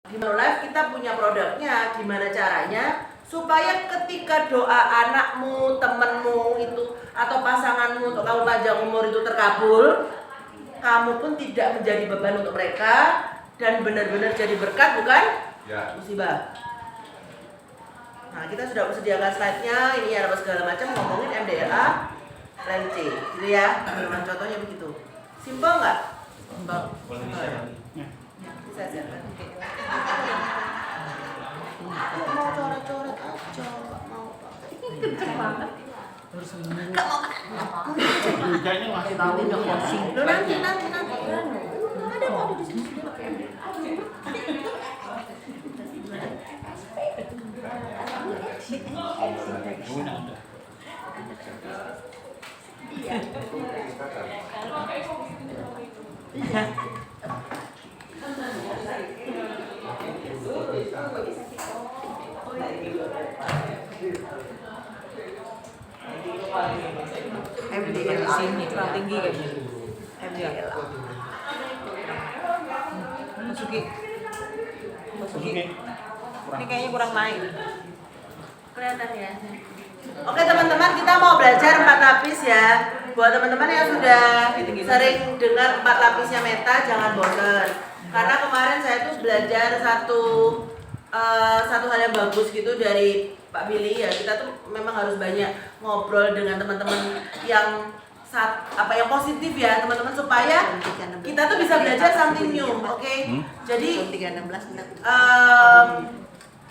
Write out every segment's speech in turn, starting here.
Di Manulife kita punya produknya, gimana caranya supaya ketika doa anakmu, temenmu itu atau pasanganmu untuk kamu panjang umur itu terkabul, kamu pun tidak menjadi beban untuk mereka dan benar-benar jadi berkat, bukan musibah. Nah, kita sudah sediakan slide-nya, ini ada segala macam ngomongin MDLA plan C, gitu ya. Memang contohnya begitu. Simpel nggak? Simpel. Bisa siapkan. Mau coret-coret aja, nggak mau kenceng banget. Nggak mau. Kayaknya masih tahu udah closing. Lo nanti. Ada kok di sini. MDL sini kurang tinggi kayaknya. MDL. Masuki. Ini kayaknya kurang naik. Kelihatan ya. Oke teman-teman, kita mau belajar 4 lapis ya. Buat teman-teman yang sudah sering dengar 4 lapisnya Meta, jangan bosan. Karena kemarin saya tuh belajar satu hal yang bagus gitu dari Pak Billy ya. Kita tuh memang harus banyak ngobrol dengan teman-teman yang yang positif ya teman-teman, supaya kita tuh bisa belajar something new, oke? Jadi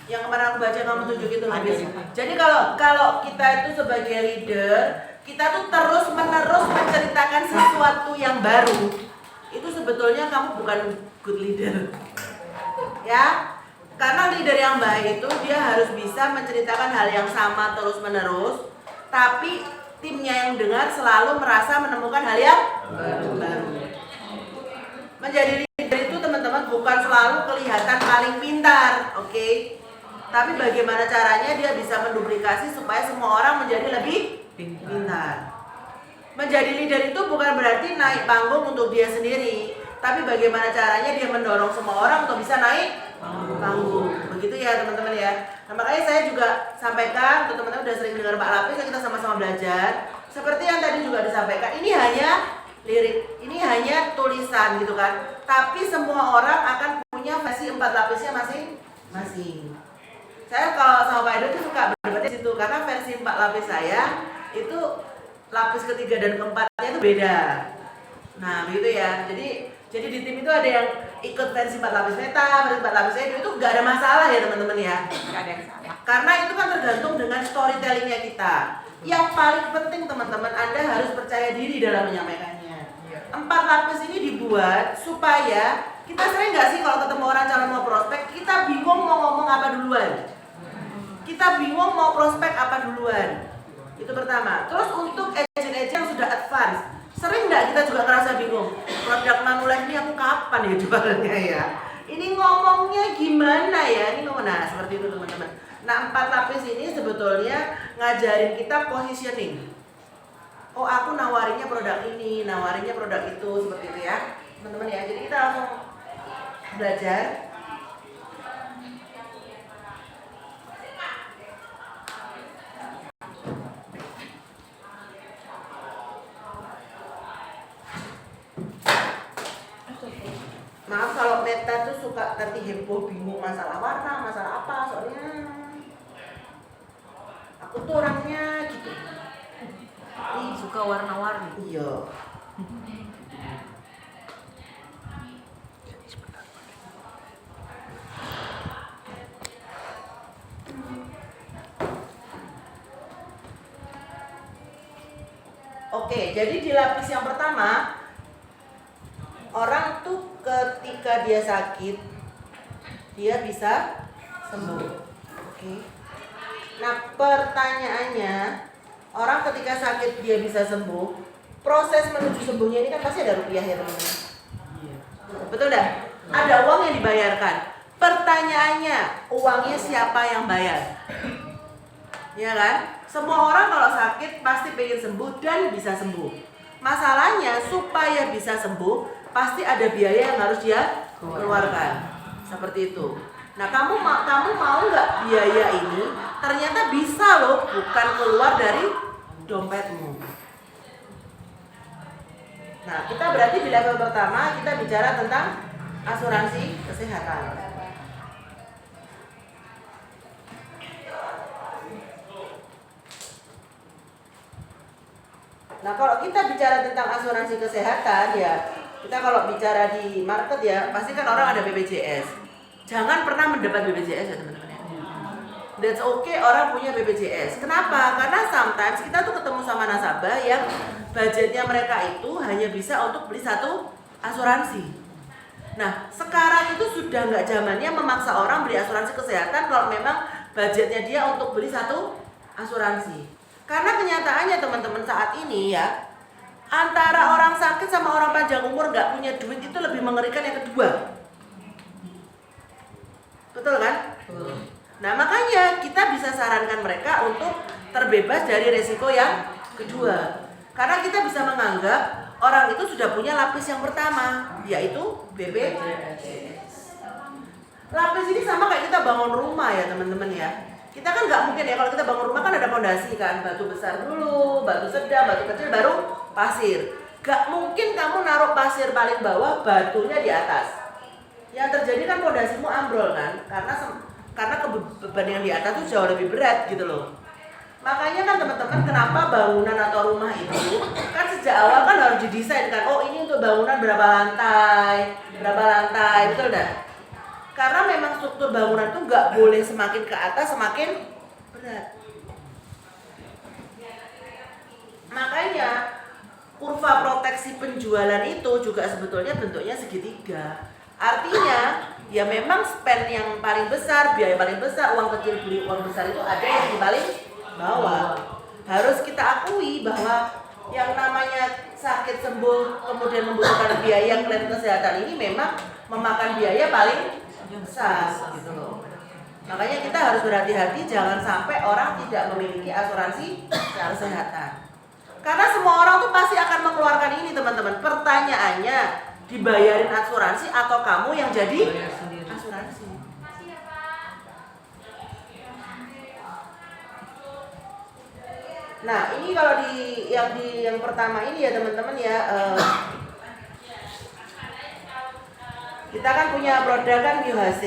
yang kemarin aku baca kamu tunjukin tuh habis. Jadi kalau kita itu sebagai leader, kita tuh terus menerus menceritakan sesuatu yang baru, itu sebetulnya kamu bukan good leader, ya. Karena leader yang baik itu dia harus bisa menceritakan hal yang sama terus menerus, tapi timnya yang dengar selalu merasa menemukan hal yang baru. Menjadi leader itu teman-teman bukan selalu kelihatan paling pintar, oke? Tapi bagaimana caranya dia bisa menduplikasi supaya semua orang menjadi lebih pintar. Menjadi leader itu bukan berarti naik panggung untuk dia sendiri, tapi bagaimana caranya dia mendorong semua orang untuk bisa naik panggung. Begitu ya teman-teman ya. Nah, makanya saya juga sampaikan untuk teman-teman udah sering dengar Pak Lapis, kita sama-sama belajar. Seperti yang tadi juga disampaikan, ini hanya lirik, ini hanya tulisan gitu kan. Tapi semua orang akan punya versi 4 lapisnya masing-masing. Saya kalau sama Pak Edo itu suka berdebat di situ karena versi 4 lapis saya itu lapis ketiga dan keempatnya itu beda. Nah, begitu ya. Jadi di tim itu ada yang ikut versi 4 lapis Meta, versi 4 lapis Edo, itu gak ada masalah ya teman-teman ya. Gak ada yang salah. Karena itu kan tergantung dengan storytellingnya kita. Yang paling penting teman-teman, Anda harus percaya diri dalam menyampaikannya. 4 lapis ini dibuat supaya kita sering nggak sih kalau ketemu orang calon mau prospek, kita bingung mau ngomong apa duluan. Kita bingung mau prospek apa duluan. Itu pertama. Terus untuk agent-agent yang sudah advance, sering nggak kita juga ngerasa bingung, produk Manulife ini aku kapan ya jualnya ya? Ini ngomongnya gimana ya? Ini nah seperti itu teman-teman. Nah 4 lapis ini sebetulnya ngajarin kita positioning. Oh aku nawarinnya produk ini, nawarinnya produk itu, seperti itu ya teman-teman ya. Jadi kita langsung belajar. Maaf kalau Meta tuh suka nanti heboh, bingung masalah warna, masalah apa, soalnya aku tuh orangnya gitu. Suka warna-warni. Iya. Oke, jadi di lapis yang pertama, orang tuh ketika dia sakit, dia bisa sembuh. Oke. Nah, pertanyaannya, orang ketika sakit dia bisa sembuh, proses menuju sembuhnya ini kan pasti ada rupiah ya teman-teman. Betul dah? Ada uang yang dibayarkan. Pertanyaannya, uangnya siapa yang bayar? Ya kan? Semua orang kalau sakit pasti pengen sembuh dan bisa sembuh. Masalahnya supaya bisa sembuh pasti ada biaya yang harus dia keluarkan. Seperti itu. Nah, kamu mau nggak biaya ini ternyata bisa loh bukan keluar dari dompetmu. Nah, kita berarti di level pertama kita bicara tentang asuransi kesehatan. Nah, kalau kita bicara tentang asuransi kesehatan ya, kita kalau bicara di market ya, pasti kan orang ada BPJS. Jangan pernah mendebat BPJS ya teman-teman ya. That's okay orang punya BPJS. Kenapa? Karena sometimes kita tuh ketemu sama nasabah yang budgetnya mereka itu hanya bisa untuk beli satu asuransi. Nah, sekarang itu sudah nggak zamannya memaksa orang beli asuransi kesehatan kalau memang budgetnya dia untuk beli satu asuransi. Karena kenyataannya teman-teman saat ini ya, antara orang sakit sama orang panjang umur nggak punya duit itu lebih mengerikan yang kedua. Betul kan? Nah, makanya kita bisa sarankan mereka untuk terbebas dari resiko yang kedua. Karena kita bisa menganggap orang itu sudah punya lapis yang pertama, yaitu BPJS. Lapis ini sama kayak kita bangun rumah ya teman-teman ya. Kita kan nggak mungkin ya kalau kita bangun rumah kan ada fondasi kan, batu besar dulu, batu sedang, batu kecil, baru pasir. Gak mungkin kamu naruh pasir paling bawah, batunya di atas. Yang terjadi kan fondasimu ambrol kan, karena beban yang di atas tuh jauh lebih berat gitu loh. Makanya kan teman-teman kenapa bangunan atau rumah itu kan sejak awal kan harus didesain kan, oh ini untuk bangunan berapa lantai, betul dah? Karena memang struktur bangunan tuh nggak boleh semakin ke atas semakin berat. Makanya kurva proteksi penjualan itu juga sebetulnya bentuknya segitiga. Artinya ya memang spend yang paling besar, biaya paling besar, uang kecil beli uang besar itu ada yang di paling bawah. Harus kita akui bahwa yang namanya sakit sembuh kemudian membutuhkan biaya klaim kesehatan ini memang memakan biaya paling besar gitu loh. Makanya kita harus berhati-hati jangan sampai orang tidak memiliki asuransi kesehatan. Karena semua orang tuh pasti akan mengeluarkan ini teman-teman. Pertanyaannya, dibayarin asuransi atau kamu yang jadi asuransi? Nah, ini kalau yang pertama ini ya teman-teman ya, kita kan punya produk kan UHC.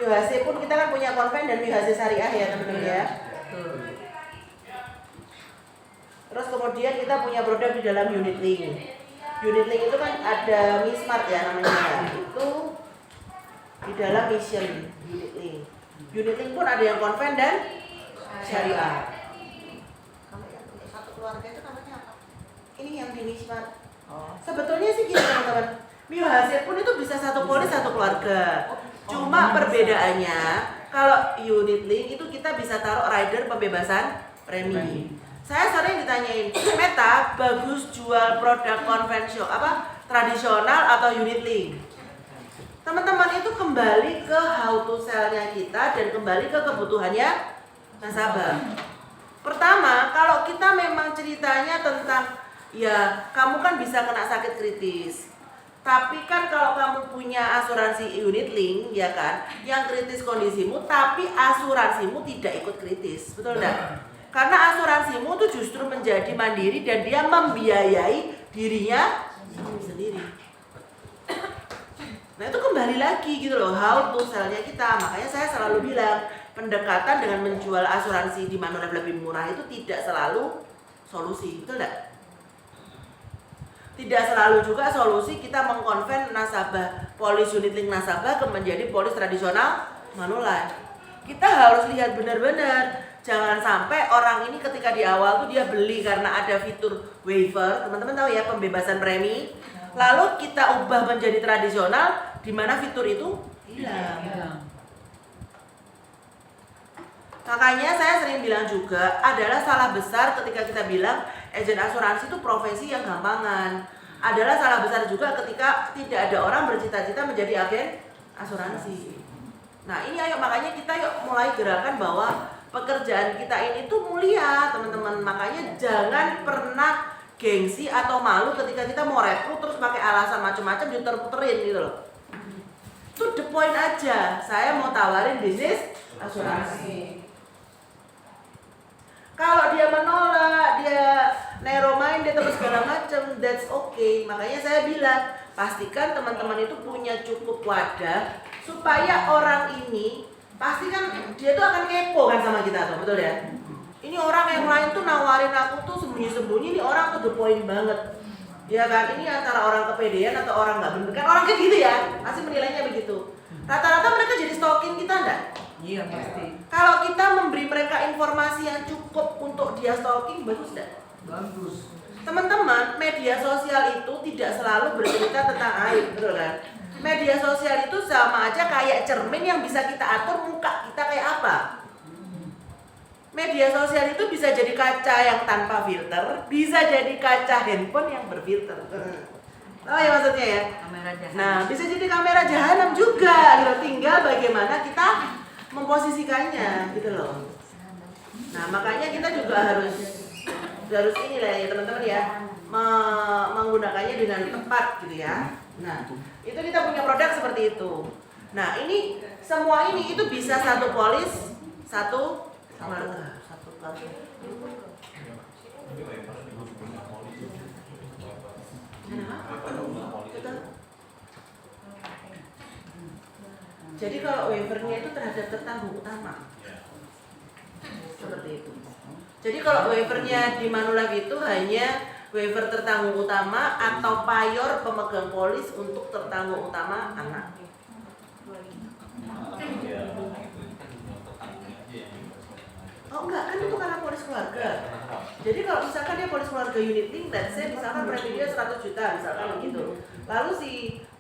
UHC pun kita kan punya konven dan UHC syariah ya teman-teman ya. Terus kemudian kita punya produk di dalam unit link. Unit link itu kan ada Mismart ya namanya. Itu di dalam mission unit link. Unit link pun ada yang konven dan syariah. Kalau yang untuk satu keluarga itu namanya apa? Ini yang di Mismart. Sebetulnya sih gini teman-teman. UHC pun itu bisa satu polis satu keluarga. Cuma perbedaannya kalau unit link itu kita bisa taruh rider pembebasan premi. Saya sering ditanyain, Meta bagus jual produk konvensional tradisional atau unit link? Teman-teman itu kembali ke how to sell-nya kita dan kembali ke kebutuhannya nasabah. Pertama, kalau kita memang ceritanya tentang ya kamu kan bisa kena sakit kritis. Tapi kan kalau kamu punya asuransi unit link ya kan, yang kritis kondisimu tapi asuransimu tidak ikut kritis, betul enggak? Karena asuransimu tuh justru menjadi mandiri dan dia membiayai dirinya sendiri. Nah itu kembali lagi gitu loh, how to sell-nya kita. Makanya saya selalu bilang pendekatan dengan menjual asuransi di mana lebih murah itu tidak selalu solusi, betul enggak? Tidak selalu juga solusi kita mengkonven nasabah polis unit link nasabah ke menjadi polis tradisional Manulife. Kita harus lihat benar-benar, jangan sampai orang ini ketika di awal tuh dia beli karena ada fitur waiver, teman-teman tahu ya pembebasan premi, lalu kita ubah menjadi tradisional di mana fitur itu hilang. Makanya saya sering bilang juga adalah salah besar ketika kita bilang agen asuransi itu profesi yang gampangan. Adalah salah besar juga ketika tidak ada orang bercita-cita menjadi agen asuransi. Nah ini ayo makanya kita yuk mulai gerakan bahwa pekerjaan kita ini tuh mulia teman-teman. Makanya jangan pernah gengsi atau malu ketika kita mau rekrut terus pakai alasan macam-macam diputer-puterin gitu loh. Itu the point aja. Saya mau tawarin bisnis asuransi. Kalau dia menolak, dia narrow minded atau segala macam, that's okay. Makanya saya bilang, pastikan teman-teman itu punya cukup wadah supaya orang ini pasti kan dia tuh akan kepo kan sama kita tuh, betul ya? Ini orang yang lain tuh nawarin aku tuh sembunyi-sembunyi, ini orang tuh the point banget. Ya kan, ini antara orang kepedean atau orang nggak bener. Kan orang kayak gitu ya, pasti menilainya begitu. Rata-rata mereka jadi stalking kita enggak? Iya pasti. Kalau kita memberi mereka informasi yang cukup untuk dia stalking, bagus enggak? Bagus. Teman-teman, media sosial itu tidak selalu bercerita tentang aib, betul kan? Media sosial itu sama aja kayak cermin yang bisa kita atur muka kita kayak apa. Media sosial itu bisa jadi kaca yang tanpa filter, bisa jadi kaca handphone yang berfilter. Oh ya maksudnya ya? Kamera jahat. Nah, bisa jadi kamera jahanam juga, gitu. Tinggal bagaimana kita memposisikannya, gitu loh. Nah, makanya kita juga harus ini lah ya teman-teman ya, menggunakannya dengan tepat, gitu ya. Nah, itu kita punya produk seperti itu. Nah, ini semua ini itu bisa satu polis, satu keluarga. Jadi kalau waivernya itu terhadap tertanggung utama, seperti itu. Jadi kalau waivernya di Manulife itu hanya waiver tertanggung utama atau payor pemegang polis untuk tertanggung utama anak. Oh enggak, kan itu karena polis keluarga. Jadi kalau misalkan dia polis keluarga unit link, let's say misalkan premi dia 100 juta misalkan begitu. Lalu si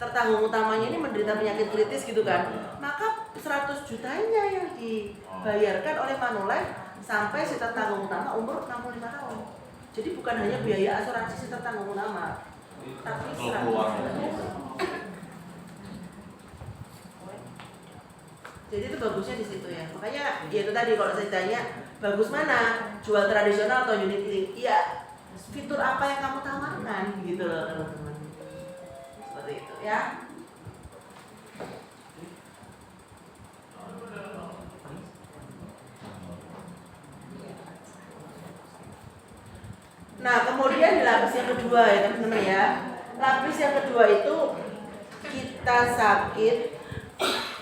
tertanggung utamanya ini menderita penyakit kritis gitu kan. Maka 100 jutanya yang dibayarkan oleh Manulife sampai si tertanggung utama umur 65 tahun. Jadi bukan hanya biaya asuransi si tertanggung utama, tapi 100 juta. Jadi itu bagusnya di situ ya. Makanya ya itu tadi kalau saya tanya bagus mana, jual tradisional atau unit link? Ya fitur apa yang kamu tawarkan gitu loh teman-teman. Seperti itu ya. Nah kemudian di lapis yang kedua ya teman-teman ya. Lapis yang kedua itu kita sakit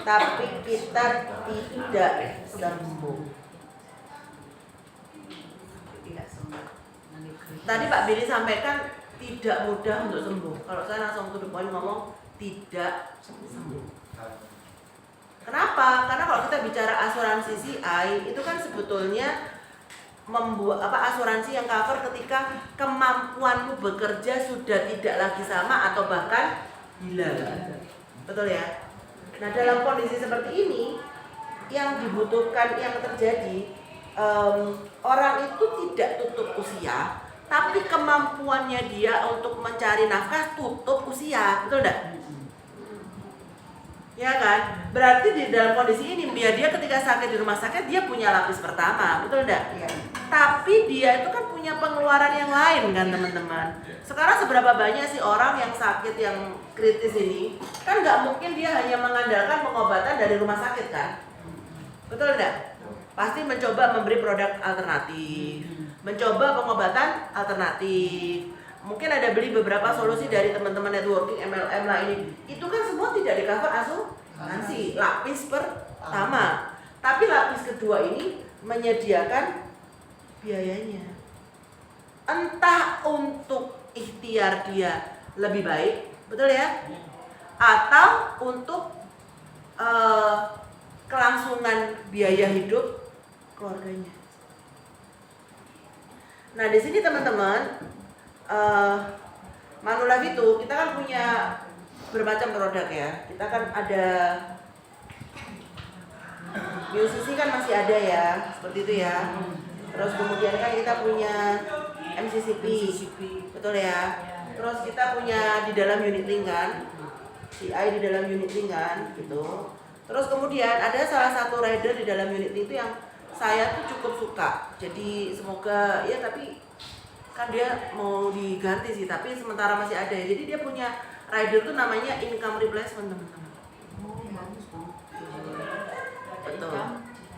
tapi kita tidak sembuh. Tadi Pak Billy sampaikan tidak mudah untuk sembuh. Kalau saya langsung to the point ngomong tidak sembuh. Kenapa? Karena kalau kita bicara asuransi CI itu kan sebetulnya membuat asuransi yang cover ketika kemampuanmu bekerja sudah tidak lagi sama atau bahkan hilang. Betul ya? Nah dalam kondisi seperti ini yang dibutuhkan yang terjadi orang itu tidak tutup usia, tapi kemampuannya dia untuk mencari nafkah tutup usia, betul enggak? Ya kan? Berarti di dalam kondisi ini dia ketika sakit di rumah sakit dia punya lapis pertama, betul enggak? Iya. Tapi dia itu kan punya pengeluaran yang lain kan teman-teman. Sekarang seberapa banyak sih orang yang sakit yang kritis ini? Kan nggak mungkin dia hanya mengandalkan pengobatan dari rumah sakit kan? Betul enggak? Pasti mencoba memberi produk alternatif, mencoba pengobatan alternatif. Mungkin ada beli beberapa solusi dari teman-teman networking MLM lah ini. Itu kan semua tidak di cover asuransi lapis pertama. Tapi lapis kedua ini menyediakan biayanya. Entah untuk ikhtiar dia lebih baik, betul ya? Atau untuk kelangsungan biaya hidup keluarganya. Nah di sini teman-teman, Manulife itu kita kan punya bermacam produk ya. Kita kan ada musisi kan masih ada ya, seperti itu ya. Terus kemudian kan kita punya MCCP, betul ya. Terus kita punya di dalam unit link kan, CI di dalam unit link kan, gitu. Terus kemudian ada salah satu rider di dalam unit link itu yang saya tuh cukup suka. Jadi semoga ya, tapi kan dia mau diganti sih, tapi sementara masih ada. Jadi dia punya rider tuh namanya income replacement, teman-teman. Betul.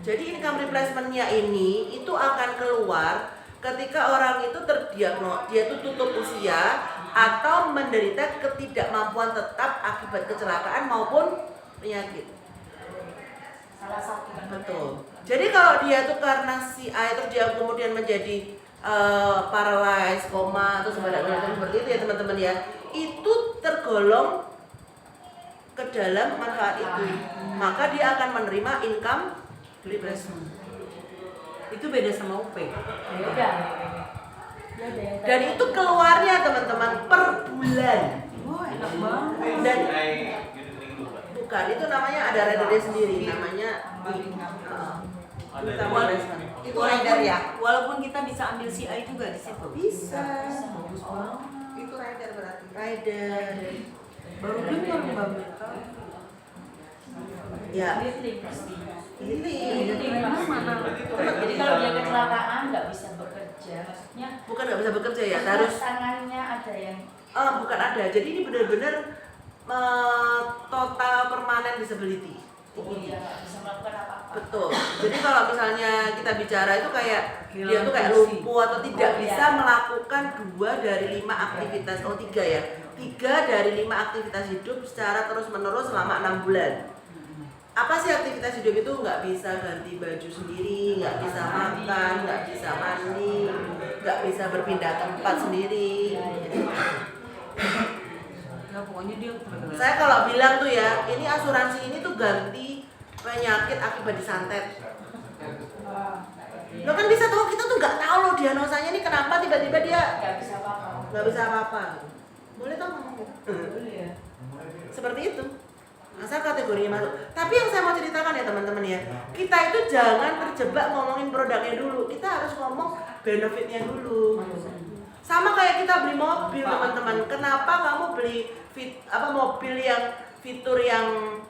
Jadi income replacement-nya ini itu akan keluar ketika orang itu terdiagnosis, dia itu tutup usia atau menderita ketidakmampuan tetap akibat kecelakaan maupun penyakit. Salah satu. Betul. Jadi kalau dia tuh karena CI terus dia kemudian menjadi paralyzed, koma atau sebagainya seperti itu ya teman-teman ya, itu tergolong ke dalam manfaat itu, maka dia akan menerima income replacement. Itu beda sama UP. Beda. Dan itu keluarnya teman-teman per bulan. Wah, enak banget. Dan bukan, itu namanya ada rider sendiri, namanya income replacement. Itu rider ya. Walaupun kita bisa ambil CI juga di situ. Bisa. Bagus banget. Itu rider berarti. Rider. Baru dengar Mbak Meta. Ya. Ini Ini. Mana? Jadi kalau dia kecelakaan nggak bisa bekerja, maksudnya Bukan nggak bisa bekerja ya, harus tangannya ada yang bukan ada. Jadi ini benar-benar total permanent disability. dia nggak bisa melakukan apa-apa. Betul. Jadi kalau misalnya kita bicara itu kayak dia Kehilangan tuh kayak fungsi. lumpuh atau tidak Oh, iya. bisa melakukan 2 dari 5 aktivitas. Oh 3 ya. 3 dari 5 aktivitas hidup secara terus-menerus selama 6 bulan. Apa sih aktivitas hidup itu? Nggak bisa ganti baju sendiri, nggak bisa makan, nggak bisa mandi, nggak bisa berpindah tempat sendiri. Ya pokoknya dia Saya kalau bilang tuh ya, ini asuransi ini tuh ganti penyakit akibat disantet. Lo kan bisa tuh, kita tuh nggak tahu loh diagnosanya ini kenapa tiba-tiba dia Nggak bisa apa-apa. nggak bisa apa-apa. Boleh tau ngomong? boleh ya. Seperti itu. Asal kategorinya masuk. Tapi yang saya mau ceritakan ya teman-teman ya, kita itu jangan terjebak ngomongin produknya dulu. Kita harus ngomong benefitnya dulu. Sama kayak kita beli mobil teman-teman. Kenapa kamu beli mobil yang fitur yang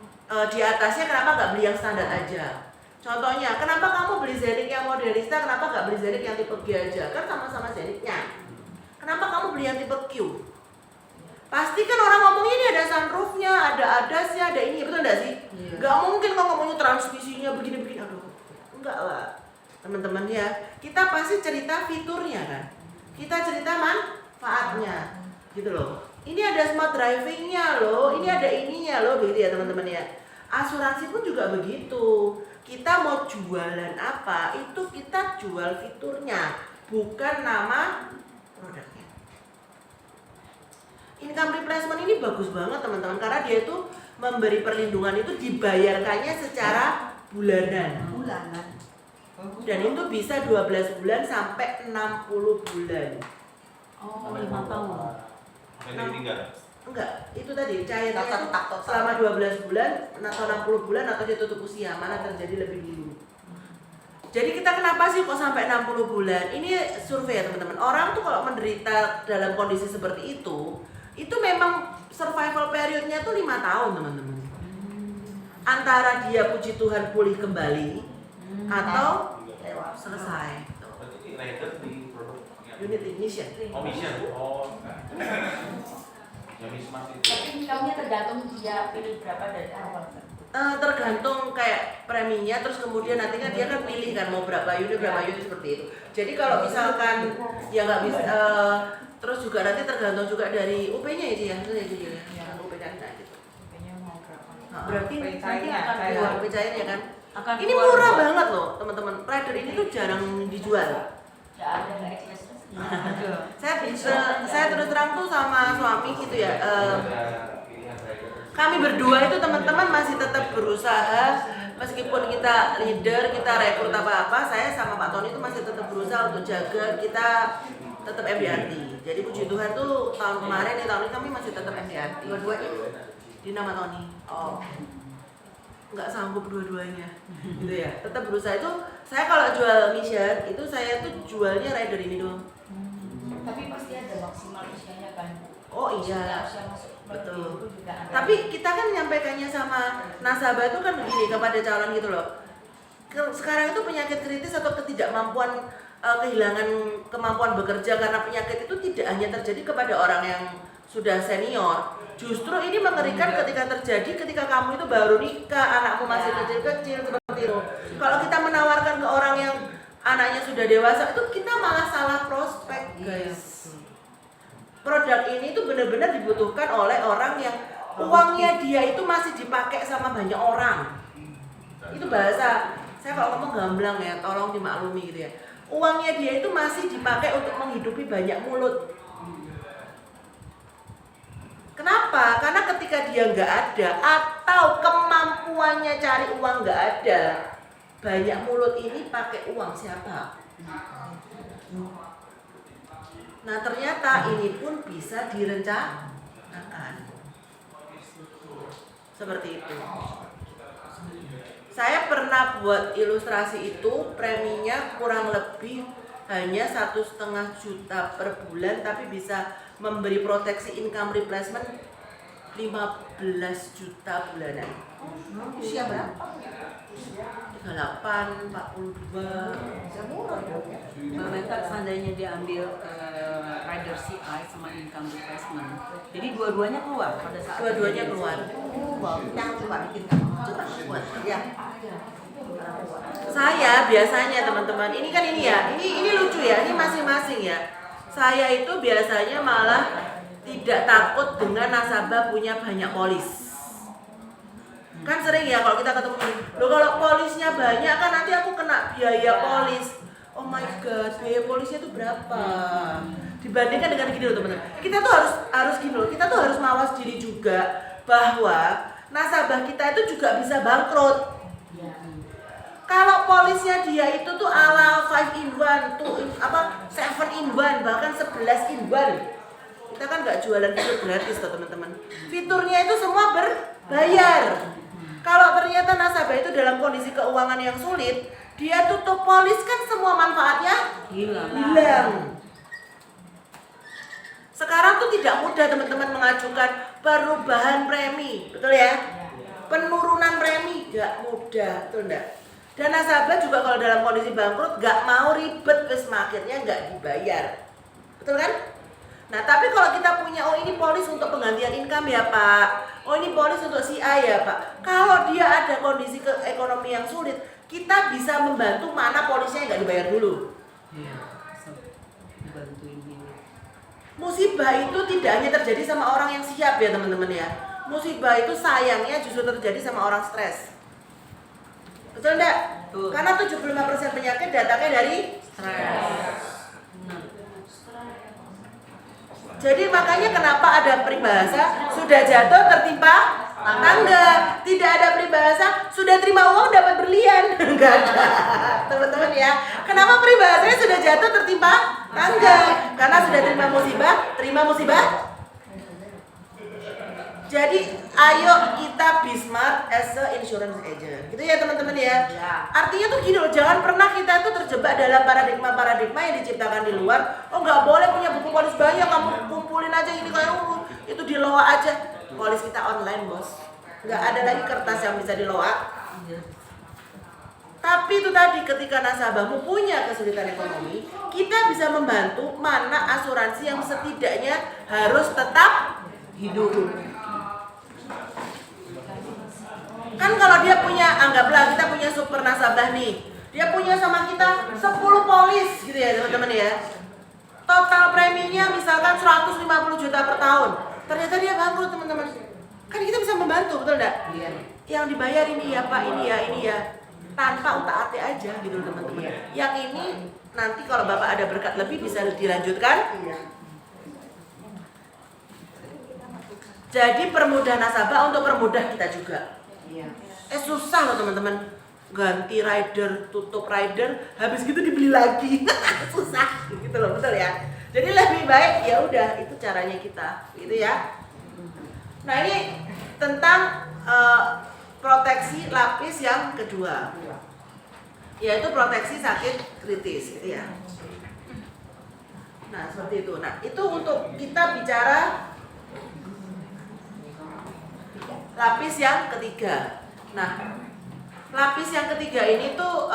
di atasnya, kenapa nggak beli yang standar aja? Contohnya, kenapa kamu beli Zenic yang modelista, kenapa nggak beli Zenic yang tipe G aja? Kan sama-sama Zenicnya. Kenapa kamu beli yang tipe Q? Pasti kan orang ngomongnya ini ada sunroofnya, ada ADAS-nya, ada ini, betul nggak sih? Iya. Nggak mungkin kalau ngomongnya transmisinya begini-begini, aduh, enggak lah, teman-teman ya. Kita pasti cerita fiturnya kan, kita cerita manfaatnya, gitu loh. Ini ada smart driving-nya loh, ini ada ininya loh, begitu ya teman-teman ya. Asuransi pun juga begitu. Kita mau jualan apa, itu kita jual fiturnya, bukan nama produknya. Income replacement ini bagus banget teman-teman, karena dia itu memberi perlindungan itu dibayarkannya secara bulanan. Dan itu bisa 12 bulan sampai 60 bulan. Oh, 5 tahun. Enggak, itu tadi cairnya itu selama 12 bulan atau 60 bulan atau dia tutup usia, mana terjadi lebih dulu. Jadi kita kenapa sih kok sampai 60 bulan? Ini survei ya teman-teman. Orang tuh kalau menderita dalam kondisi seperti itu memang survival periodnya tuh 5 tahun teman-teman. Antara dia puji Tuhan pulih kembali atau selesai. Unit ignition. Tapi income-nya tergantung dia pilih berapa dari awal. Tergantung kayak preminya, terus kemudian nanti kan dia kan pilih kan mau berapa unit seperti itu. Jadi kalau misalkan ya nggak bisa, terus juga nanti tergantung juga dari UP-nya itu ya, UP dan gitu. Kayaknya mau berapa? Berarti nanti akan keluar keluar. UP cairnya kan. Akan Ini keluar murah dua. banget loh teman-teman. Rider ini tuh jarang dijual. Nggak ada nggak ekspres. Saya terus terang tuh sama suami gitu ya. Kami berdua itu teman-teman masih tetap berusaha, meskipun kita leader, kita rekrut apa-apa, saya sama Pak Tony itu masih tetap berusaha untuk jaga kita tetap MDRT. Jadi puji Tuhan tuh tahun kemarin nih, tahun ini kami masih tetap MDRT. Dua-duanya di nama Tony. Oh, nggak sanggup dua-duanya, gitu ya. Tetap berusaha itu. Saya kalau jual mission itu saya tuh jualnya rider ini doang. Tapi pasti ada maksimal usianya kan. Oh iya. Usia masuk Betul. itu juga ada. Tapi kita kan menyampaikannya sama nasabah itu kan begini kepada calon gitu loh. sekarang itu penyakit kritis atau ketidakmampuan kehilangan kemampuan bekerja karena penyakit itu tidak hanya terjadi kepada orang yang sudah senior. Justru ini mengerikan ketika terjadi ketika kamu itu baru nikah, anakmu masih kecil-kecil seperti itu. Kalau kita menawarkan ke orang yang anaknya sudah dewasa, itu kita malah salah prospek, guys. Produk ini tuh benar-benar dibutuhkan oleh orang yang uangnya dia itu masih dipakai sama banyak orang. Itu bahasa, saya kalau ngomong gamblang ya, tolong dimaklumi gitu ya. Uangnya dia itu masih dipakai untuk menghidupi banyak mulut. Kenapa? Karena ketika dia nggak ada atau kemampuannya cari uang nggak ada, banyak mulut ini pakai uang siapa? Nah ternyata ini pun bisa direncanakan seperti itu. Saya pernah buat ilustrasi itu, preminya kurang lebih hanya 1,5 juta per bulan, tapi bisa memberi proteksi income replacement 15 juta bulanan. Usia berapa? 38, 42. Mereka seandainya dia ambil rider CI sama income replacement, jadi dua-duanya keluar pada saat Dua-duanya keluar. Jangan coba bikin kamu. Coba buat ya. Saya biasanya teman-teman, ini kan ini ya, ini lucu ya, ini masing-masing ya. Saya itu biasanya malah tidak takut dengan nasabah punya banyak polis. Kan sering ya kalau kita ketemu, loh kalau polisnya banyak kan nanti aku kena biaya polis. Oh my god, biaya polisnya itu berapa? Dibandingkan dengan gini loh teman-teman. Kita tuh harus gini loh, kita tuh harus mawas diri juga bahwa nasabah kita itu juga bisa bangkrut. Kalau polisnya dia itu tuh ala 5 in 1, 7 in 1, bahkan 11 in 1. Kita kan nggak jualan fitur gratis tuh teman-teman. Fiturnya itu semua berbayar. Kalau ternyata nasabah itu dalam kondisi keuangan yang sulit, dia tutup polis kan semua manfaatnya hilang. Sekarang tuh tidak mudah teman-teman mengajukan perubahan premi, betul ya? Penurunan premi nggak mudah, betul enggak? Dan nasabah juga kalau dalam kondisi bangkrut nggak mau ribet, terus akhirnya nggak dibayar, betul kan? Nah tapi kalau kita punya, oh ini polis untuk penggantian income ya Pak, oh ini polis untuk CI ya Pak. Kalau dia ada kondisi ekonomi yang sulit, kita bisa membantu mana polisnya yang nggak dibayar dulu. Musibah itu tidak hanya terjadi sama orang yang siap ya teman-teman ya. Musibah itu sayangnya justru terjadi sama orang stres. Betul enggak? Karena 75% penyakit datangnya dari stres. Jadi makanya kenapa ada peribahasa sudah jatuh tertimpa tangga, tidak ada peribahasa sudah terima uang dapat berlian. Enggak ada, teman-teman ya. Kenapa peribahasanya sudah jatuh tertimpa tangga? Karena sudah terima musibah. Jadi ayo kita be smart as a insurance agent, gitu ya teman-teman ya. Artinya tuh gini loh, jangan pernah kita tuh terjebak dalam paradigma yang diciptakan di luar. Oh nggak boleh punya buku polis banyak, kamu kumpulin aja ini kayak itu di loa aja. Polis kita online bos, nggak ada lagi kertas yang bisa di loa. Tapi itu tadi ketika nasabahmu punya kesulitan ekonomi, kita bisa membantu mana asuransi yang setidaknya harus tetap hidup. Kan kalau dia punya, anggaplah kita punya super nasabah nih, dia punya sama kita 10 polis gitu ya teman-teman ya. Total preminya misalkan 150 juta per tahun. Ternyata dia bangkrut teman-teman. Kan kita bisa membantu, betul enggak? Iya. Yang dibayar ini ya Pak, ini ya. Tanpa utak-atik aja gitu teman-teman. Yang ini nanti kalau Bapak ada berkat lebih bisa dilanjutkan. Iya. Jadi permudah nasabah untuk permudah kita juga. Susah loh teman-teman, ganti rider, tutup rider, habis gitu dibeli lagi. Susah gitu loh, betul ya. Jadi lebih baik ya udah itu caranya kita, gitu ya. Nah ini tentang proteksi lapis yang kedua, yaitu proteksi sakit kritis, gitu ya. Nah seperti itu. Nah itu untuk kita bicara lapis yang ketiga. Nah, Lapis yang ketiga ini tuh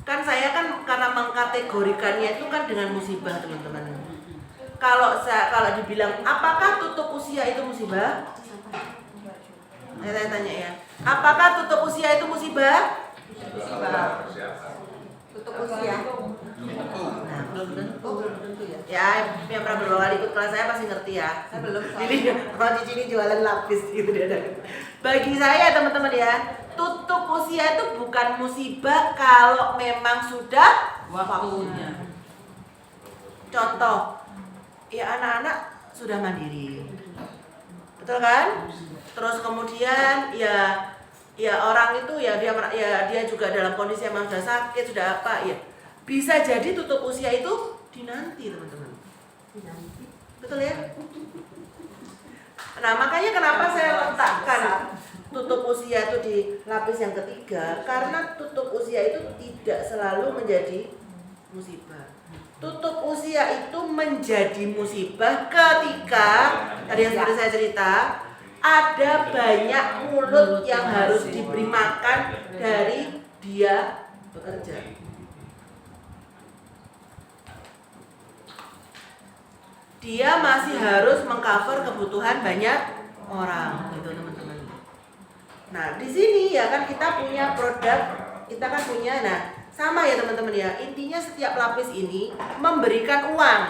kan saya kan karena mengkategorikannya itu kan dengan musibah teman-teman. Kalau dibilang apakah tutup usia itu musibah? Saya tanya ya. Apakah tutup usia itu musibah? Tutup usia. Nah, belum tentu ya. Ya, yang pernah beberapa kali ikut kelas saya pasti ngerti ya. Saya belum. Jadi kalau Cici ini jualan lapis gitu dia. Bagi saya teman-teman ya, tutup usia itu bukan musibah kalau memang sudah Waktunya. Contoh, ya anak-anak sudah mandiri, betul kan? Terus kemudian ya orang itu ya dia juga dalam kondisi yang sudah sakit, sudah apa ya, bisa jadi tutup usia itu dinanti teman-teman. Betul ya? Nah makanya kenapa saya letakkan tutup usia itu di lapis yang ketiga, karena tutup usia itu tidak selalu menjadi musibah. Tutup usia itu menjadi musibah ketika tadi yang seperti saya cerita, ada banyak mulut yang harus diberi makan dari dia bekerja. Dia masih harus mengcover kebutuhan banyak orang, gitu teman-teman. Nah di sini ya kan kita punya produk, kita kan punya, nah sama ya teman-teman ya, intinya setiap lapis ini memberikan uang.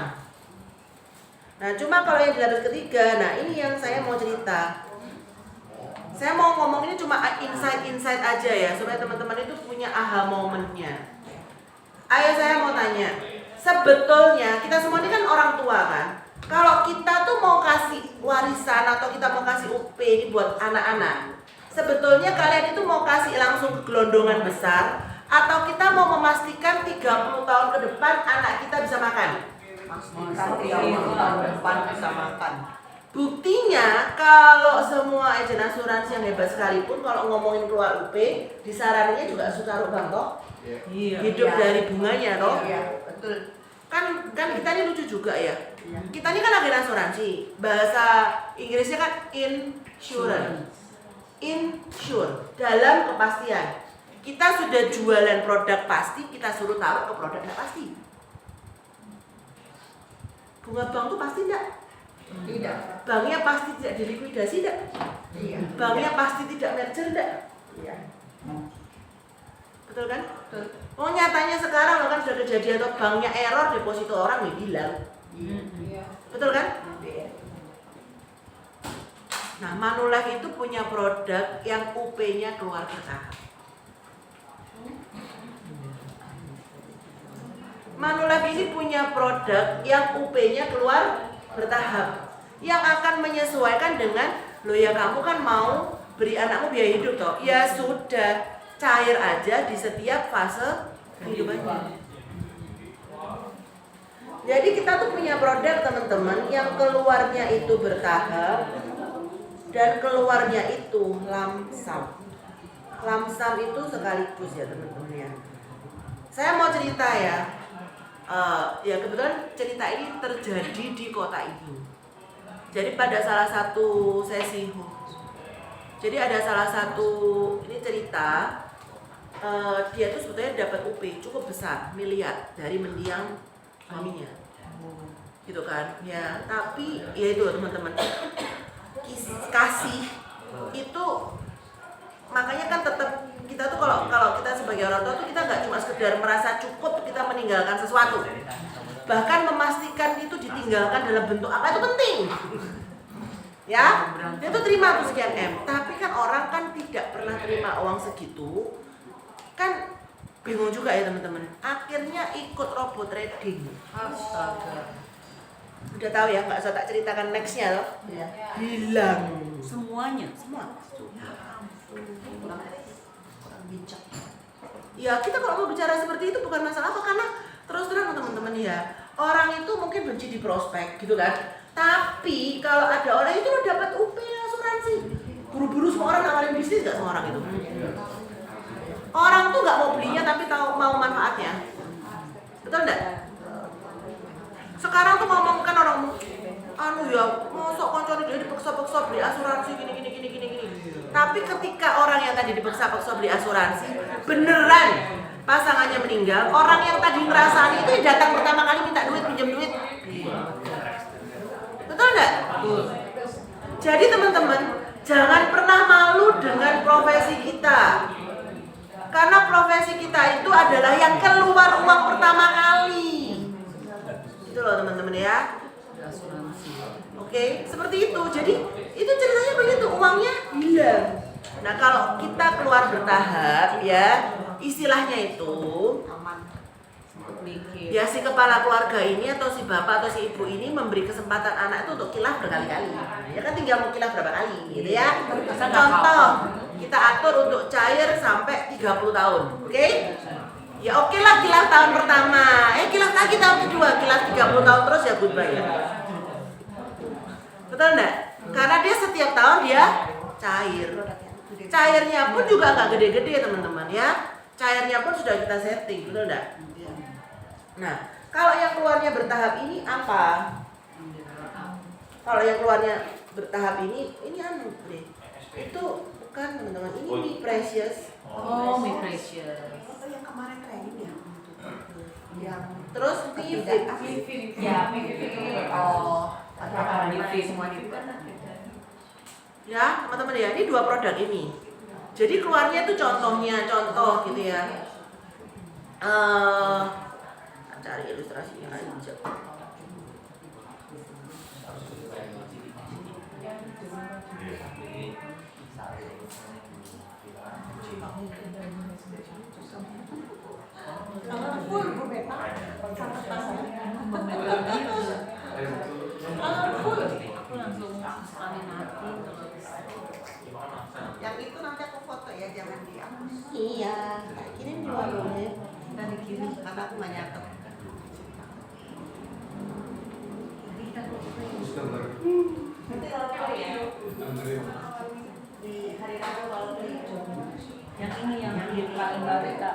Nah cuma kalau yang di lapis ketiga, nah ini yang saya mau cerita. Saya mau ngomong ini cuma insight aja ya, supaya teman-teman itu punya aha momennya. Ayo saya mau tanya, sebetulnya kita semua ini kan orang tua kan. Kalau kita tuh mau kasih warisan atau kita mau kasih UP ini buat anak-anak, sebetulnya kalian itu mau kasih langsung ke gelondongan besar, atau kita mau memastikan 30 tahun ke depan anak kita bisa makan? Masa 30 tahun depan bisa makan. Buktinya kalau semua agen asuransi yang hebat sekalipun kalau ngomongin keluar UP, disarannya juga Soekarno Bangkok hidup dari bunganya toh. Iya, betul. Kan kita ini lucu juga ya. Iya. Kita ini kan agen asuransi. Bahasa Inggrisnya kan insurance. Insure, dalam kepastian. Kita sudah jualan produk pasti, kita suruh taruh ke produk tidak pasti. Bunga bank tuh pasti enggak? Tidak. Banknya pasti tidak dilikuidasi enggak? Iya. Banknya pasti tidak merger enggak? Iya. Betul kan? Betul. Oh nyatanya sekarang loh kan sudah kejadian tuh banknya error, deposito orang nih hilang. Iya. Betul kan? Nah Manulife itu punya produk yang UP-nya keluar bertahap. Manulife ini punya produk yang UP-nya keluar bertahap, yang akan menyesuaikan dengan lo ya kamu kan mau beri anakmu biaya hidup toh, ya sudah cair aja di setiap fase kehidupannya. Jadi kita tuh punya produk teman-teman yang keluarnya itu bertahap dan keluarnya itu lamsam. Lamsam itu sekaligus ya teman-teman ya. Saya mau cerita ya. Ya kebetulan cerita ini terjadi di kota ini. Jadi pada salah satu sesi jadi ada salah satu ini cerita dia tuh sebetulnya dapat UP cukup besar, miliar dari mendiang suaminya. Gitu kan. Ya, tapi ya itu teman-teman. Kasih itu makanya kan tetap kita tuh kalau kita sebagai orang tua tuh kita nggak cuma sekedar merasa cukup kita meninggalkan sesuatu, bahkan memastikan itu ditinggalkan dalam bentuk apa itu penting. Ya, dia tuh terima tuh sekian M, tapi kan orang kan tidak pernah terima uang segitu, kan bingung juga ya teman-teman. Akhirnya ikut robot trading. Astaga. Udah tahu ya, nggak usah tak ceritakan nextnya loh. Iya. Hilang Semuanya. semua. Kurang bijak. Ya kita kalau mau bicara seperti itu bukan masalah apa, karena terus terang teman-teman ya, orang itu mungkin benci di prospek gitu kan. Tapi kalau ada orang itu lo dapat UP asuransi, buru-buru semua orang nawarin bisnis nggak semua orang itu. Orang tuh nggak mau belinya tapi tahu mau manfaatnya, betul nggak? Sekarang tuh ngomong kan orang anu ya, mosok koncone dia dipaksa-paksa beli asuransi gini. Tapi ketika orang yang tadi dipaksa-paksa beli asuransi, beneran pasangannya meninggal, orang yang tadi ngerasain itu datang pertama kali minta duit, pinjam duit. Betul nggak? Jadi teman-teman, jangan pernah malu dengan profesi kita. Karena profesi kita itu adalah yang keluar uang pertama kali. Itu loh teman-teman ya. Oke, seperti itu. Jadi itu ceritanya begitu, uangnya hilang. Nah kalau kita keluar bertahap ya, istilahnya itu ya si kepala keluarga ini atau si bapak atau si ibu ini memberi kesempatan anak itu untuk kilaf berkali-kali. Ya kan tinggal mau kilaf berapa kali gitu ya. Contoh, kita atur untuk cair sampai 30 tahun. Oke? Ya oke lah kilaf tahun pertama. Kilaf lagi tahun kedua, kilaf 30 tahun terus ya goodbye ya. Betul enggak? Karena dia setiap tahun dia cair. Cairnya pun juga nggak gede-gede teman-teman ya. Cairnya pun sudah kita setting, betul enggak? Nah, kalau yang keluarnya bertahap ini apa? Kalau yang keluarnya bertahap ini anu deh. Itu bukan teman-teman, ini Mi Precious. Oh, Mi Precious. Yang kemarin training ya. Yang terus Vivid. Ya, oh, Ada Vivid semua itu kan. Ya, teman-teman ya, ini dua produk ini. Jadi keluarnya itu contoh gitu ya. Cari ilustrasinya aja. Yang itu nanti aku foto ya, jangan dihapus. Iya, tak kirim dua boleh. Nanti kirim karena aku nggak nyatet. Nanti kalau di hari Rabu kalau beli Yang ini yang di paling baru kita.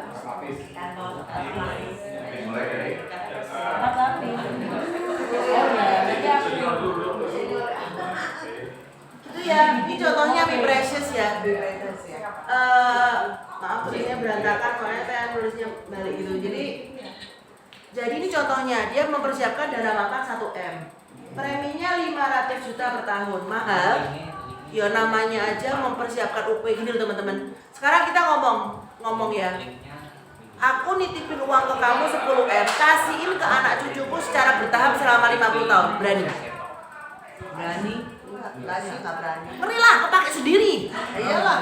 kantor Empat lapis. Oh ya, jadi aku itu ya, ini contohnya Mi Precious ya. Maaf tulisnya berantakan soalnya saya nulisnya balik gitu. Jadi ini contohnya, dia mempersiapkan dana makan 1M. Preminya 500 juta per tahun, mahal. Ya namanya aja mempersiapkan UP gini loh teman-teman. Sekarang kita ngomong ya. Aku nitipin uang ke kamu 10M, kasihin ke anak cucuku secara bertahap selama 50 tahun. Berani? berani. Nggak berani. Ngeri lah, kepake sendiri. Iyalah.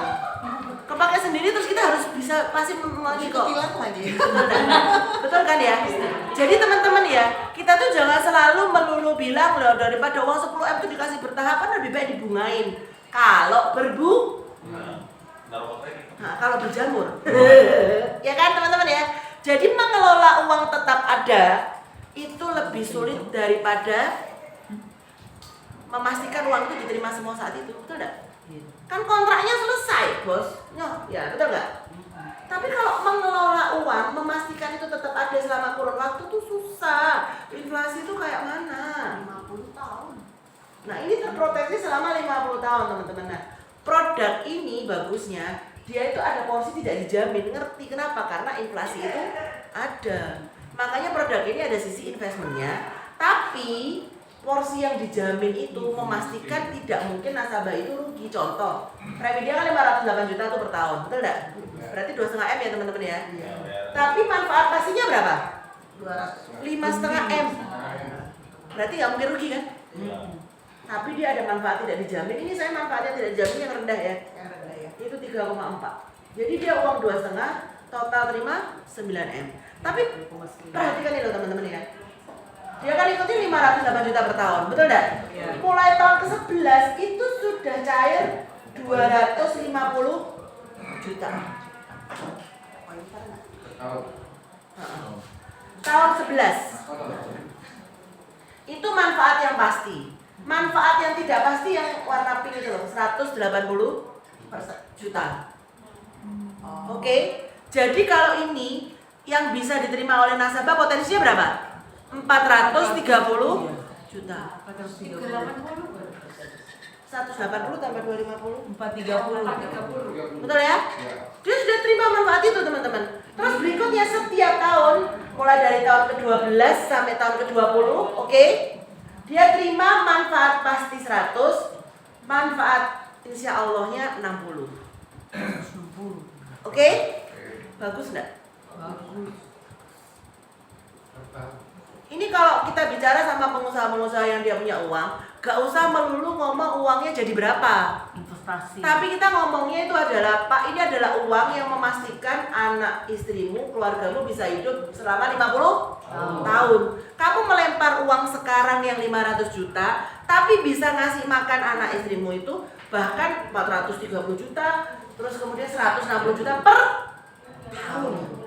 Kepake sendiri terus kita harus bisa pasti mengikut lagi. Betul kan ya? Jadi teman-teman ya, kita tuh jangan selalu melulu bilang loh daripada uang 10M itu dikasih bertahap kan lebih baik dibungain. Kalau nah, kalau berjamur. Ya kan teman-teman ya? Jadi mengelola uang tetap ada itu lebih sulit daripada memastikan uang itu diterima semua saat itu. Betul enggak? Kan kontraknya selesai, Bos. Ya, betul nggak? Tapi kalau mengelola uang, memastikan itu tetap ada selama kurun waktu tuh susah. Inflasi itu kayak mana? 50 tahun. Nah, ini terproteksi selama 50 tahun, teman-teman. Nah, produk ini bagusnya dia itu ada porsi tidak dijamin. Ngerti kenapa? Karena inflasi itu ada. Makanya produk ini ada sisi investmentnya, tapi porsi yang dijamin itu memastikan tidak mungkin nasabah itu rugi. Contoh, premi dia kan 508 juta tuh per tahun, betul enggak? Berarti 2,5M ya teman-teman ya. Tapi manfaat pastinya berapa? 5,5M. Berarti nggak mungkin rugi kan? Tapi dia ada manfaat tidak dijamin. Ini saya manfaatnya tidak dijamin yang rendah ya. Itu 3,4. Jadi dia uang 2,5, total terima 9M. Tapi perhatikan ini loh teman-teman ya. Dia kan ikutin 508 juta per tahun, betul enggak? Mulai tahun ke-11 itu sudah cair 250 juta. Tahun 11. Itu manfaat yang pasti. Manfaat yang tidak pasti yang warna pink itu loh, 180 juta. Oke. Jadi kalau ini yang bisa diterima oleh nasabah potensinya berapa? 430 juta. 180 tambah 250. 430. Betul ya? Dia sudah terima manfaat itu teman-teman. Terus berikutnya setiap tahun, mulai dari tahun ke-12 sampai tahun ke-20, oke? Dia terima manfaat pasti 100, manfaat insya Allahnya 60. 60. Oke? Bagus enggak? Bagus. Ini kalau kita bicara sama pengusaha-pengusaha yang dia punya uang, gak usah melulu ngomong uangnya jadi berapa. Investasi. Tapi kita ngomongnya itu adalah, Pak, ini adalah uang yang memastikan anak istrimu, keluargamu bisa hidup selama 50 tahun. Kamu melempar uang sekarang yang 500 juta, tapi bisa ngasih makan anak istrimu itu bahkan 430 juta, terus kemudian 160 juta per tahun.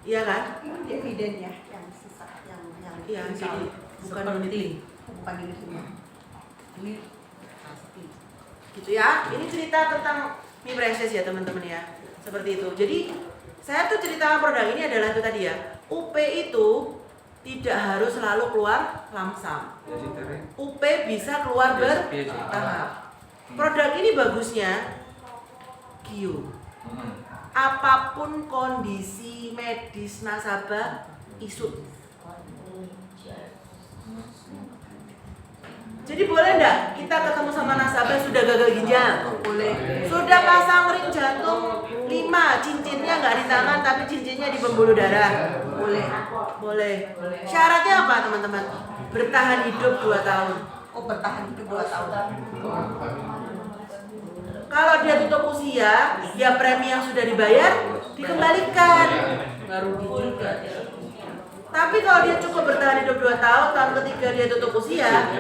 Iya kan? Dividen ya, yang sisa, yang Iya, jadi bukan unit. bukan unit semua. Ini pasti. Gitu ya. Ini cerita tentang mie precious ya teman-teman ya. Seperti itu. Jadi saya tuh cerita produk ini adalah itu tadi ya. UP itu tidak harus selalu keluar lamsam. UP bisa keluar bertahap. Produk ini bagusnya Gio. Apapun kondisi medis nasabah isut. Jadi boleh enggak kita ketemu sama nasabah sudah gagal ginjal? Boleh. Sudah pasang ring jantung 5, cincinnya nggak di tangan tapi cincinnya di pembuluh darah. Boleh. Boleh. Syaratnya apa teman-teman? Bertahan hidup 2 tahun. Oh, bertahan hidup 2 tahun. Kalau dia tutup usia, ya premi yang sudah dibayar dikembalikan. Nggak rugi juga. Tapi kalau dia cukup bertahan hidup 2 tahun, tahun ketiga dia tutup usia,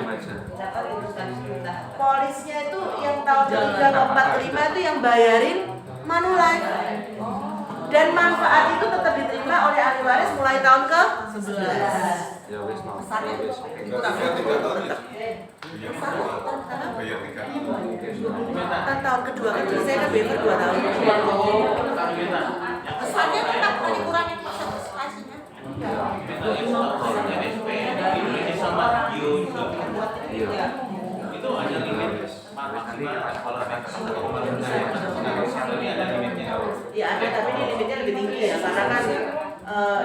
polisnya itu yang tahun ketiga, keempat, kelima itu yang bayarin Manulife. Dan manfaat itu tetap diterima oleh ahli waris mulai tahun ke-11. Pesannya Kan tahun kedua kecil saya kan waiver 2 tahun. pesannya tetap dikurangi partisipasinya. Itu ada limit maksimal kalau Ya ada, tapi ini limitnya lebih tinggi ya, karena kan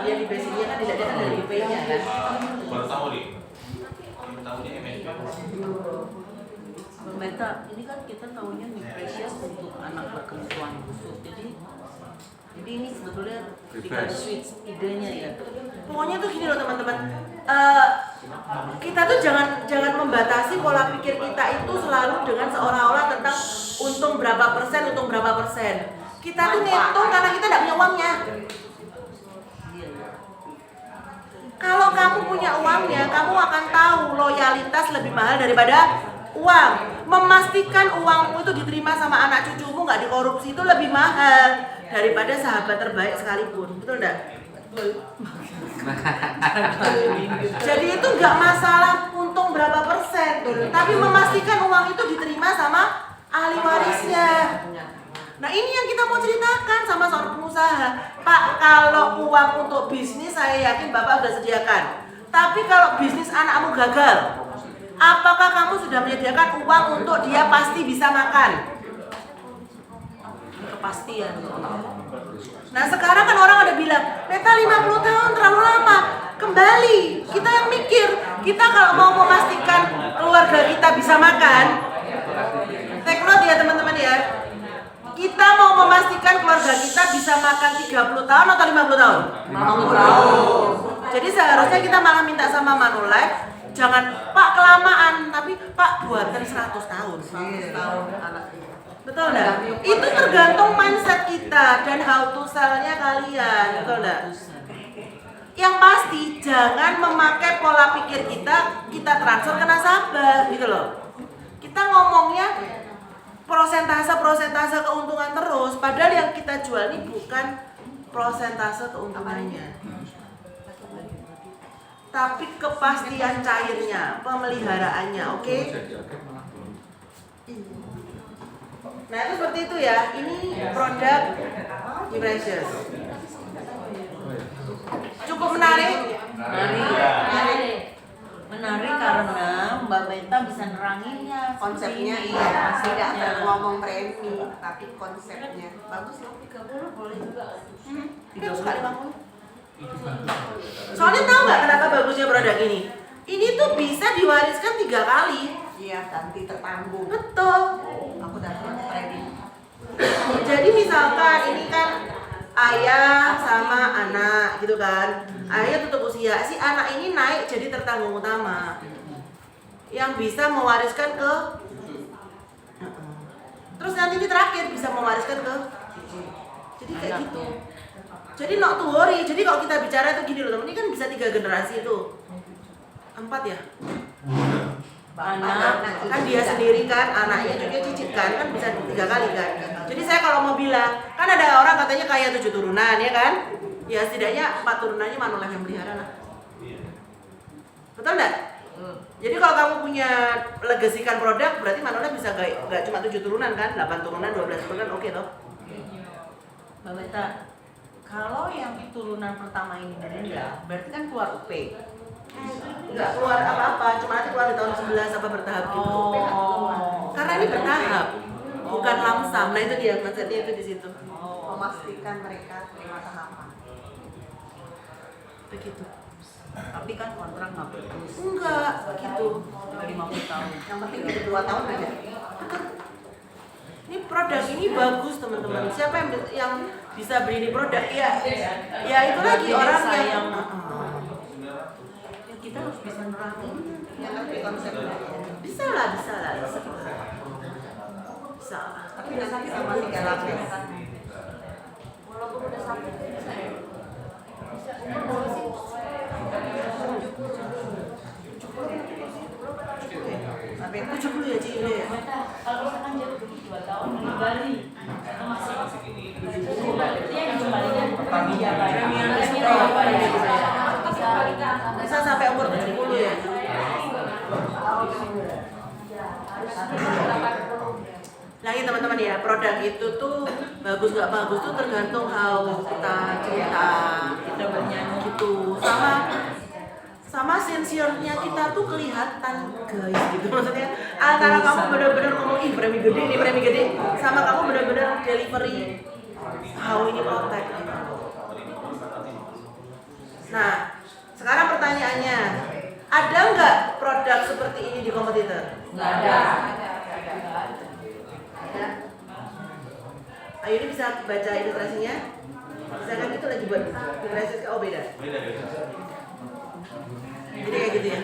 yang di basicnya kan tidak ada dari IP-nya kan. baru tahu nih. Tahunya MSP. Meta, ini kan kita tahunya mie precious untuk anak berkebutuhan khusus. Jadi ini sebetulnya tiga switch idenya ya. Pokoknya tuh gini loh teman-teman, kita tuh jangan membatasi pola pikir kita itu selalu dengan seolah-olah tentang untung berapa persen. Kita tuh ngitung karena kita nggak punya uangnya. Kalau kamu punya uangnya, kamu akan tahu loyalitas lebih mahal daripada uang. Memastikan uangmu itu diterima sama anak cucumu nggak dikorupsi itu lebih mahal daripada sahabat terbaik sekalipun. Betul nggak? Jadi itu nggak masalah untung berapa persen, tapi memastikan uang itu diterima sama ahli warisnya. Nah ini yang kita mau ceritakan sama seorang pengusaha. Pak, kalau uang untuk bisnis saya yakin Bapak sudah sediakan. Tapi kalau bisnis anakmu gagal, apakah kamu sudah menyediakan uang untuk dia pasti bisa makan? Kepastian. Nah sekarang kan orang ada bilang, Meta 50 tahun terlalu lama. Kembali, kita yang mikir. Kita kalau mau memastikan keluarga kita bisa makan, take note ya teman-teman ya. Kita mau memastikan keluarga kita bisa makan 30 tahun atau 50 tahun? 50 tahun. Jadi seharusnya kita malah minta sama Manulife, jangan Pak kelamaan, tapi Pak buatan 100 tahun. 100 tahun anaknya. Betul enggak? Itu tergantung mindset kita dan how to sell-nya kalian, betul enggak? Yang pasti jangan memakai pola pikir kita transfer ke nasabah gitu loh. Kita ngomongnya persentase keuntungan terus, padahal yang kita jual ini bukan persentase keuntungannya, tapi kepastian cairnya, pemeliharaannya, oke? Nah itu seperti itu ya. Ini produk mie precious. Cukup menarik. Mari. konsepnya ini, iya, konsepnya. tidak ngomong premi, tapi konsepnya bagus loh. 30 boleh juga. Tidak suka 50. Soalnya tahu nggak kenapa bagusnya produk ini? Ini tuh bisa diwariskan 3 kali. Iya, ganti tertanggung. Betul. Aku dapat premi. Jadi misalkan ini kan ayah sama anak gitu kan. Ayah tutup usia, si anak ini naik jadi tertanggung utama yang bisa mewariskan ke terus nanti ini terakhir bisa mewariskan ke jadi kayak gitu. Jadi not to worry. Jadi kalau kita bicara itu gini loh teman, ini kan bisa 3 generasi itu 4 ya. Anak, Kan dia sendiri kan, anaknya juga cicit kan bisa 3 kali kan. Jadi saya kalau mau bilang, kan ada orang katanya kaya 7 turunan ya kan? Ya setidaknya 4 turunannya Manulife yang pelihara lah. Betul enggak? Jadi kalau kamu punya legasikan produk, berarti Manulife bisa gak cuma 7 turunan kan? 8 turunan, 12 turunan, oke toh? Mbak Meta, kalau yang turunan pertama ini meninggal, berarti kan keluar UP. Nggak keluar apa-apa, cuma nanti keluar di tahun 11 apa bertahap gitu. Karena ini bertahap, bukan lamsam. Nah itu dia, maksudnya itu di situ. Memastikan mereka terima tahapan. Begitu. Tapi kan kontrak nggak putus. Enggak, gitu. 50 tahun. Yang penting itu 2 tahun aja. Ini produk ini bagus teman-teman. Siapa yang bisa beli ini produk? Ya itu lagi orang yang Ya, kita harus bisa nerangin. Yang ngerti konsepnya. bisa lah. Tapi udah sakit sama 3 lapis. Walaupun udah sakit bisa ya. Umur berapa sih? Tapi 70 ya Ci ini ya. Kalau misalkan dia udah 2 tahun di Bali, itu masih dia yang kembalikan dia Bisa sampai umur 70 ya. Lagi teman-teman ya, produk itu tuh bagus nggak bagus tuh tergantung how kita cerita, kita bernyanyi gitu, sama sincere-nya kita tuh kelihatan guys gitu. Maksudnya antara kamu benar-benar ngomong ih premi gede nih premi gede, sama kamu benar-benar delivery how ini protect gitu. Nah sekarang pertanyaannya, ada nggak produk seperti ini di kompetitor? Nggak ada. Ayo ini bisa baca ilustrasinya. Misalkan itu lagi buat ilustrasi oh beda. Jadi kayak gitu ya.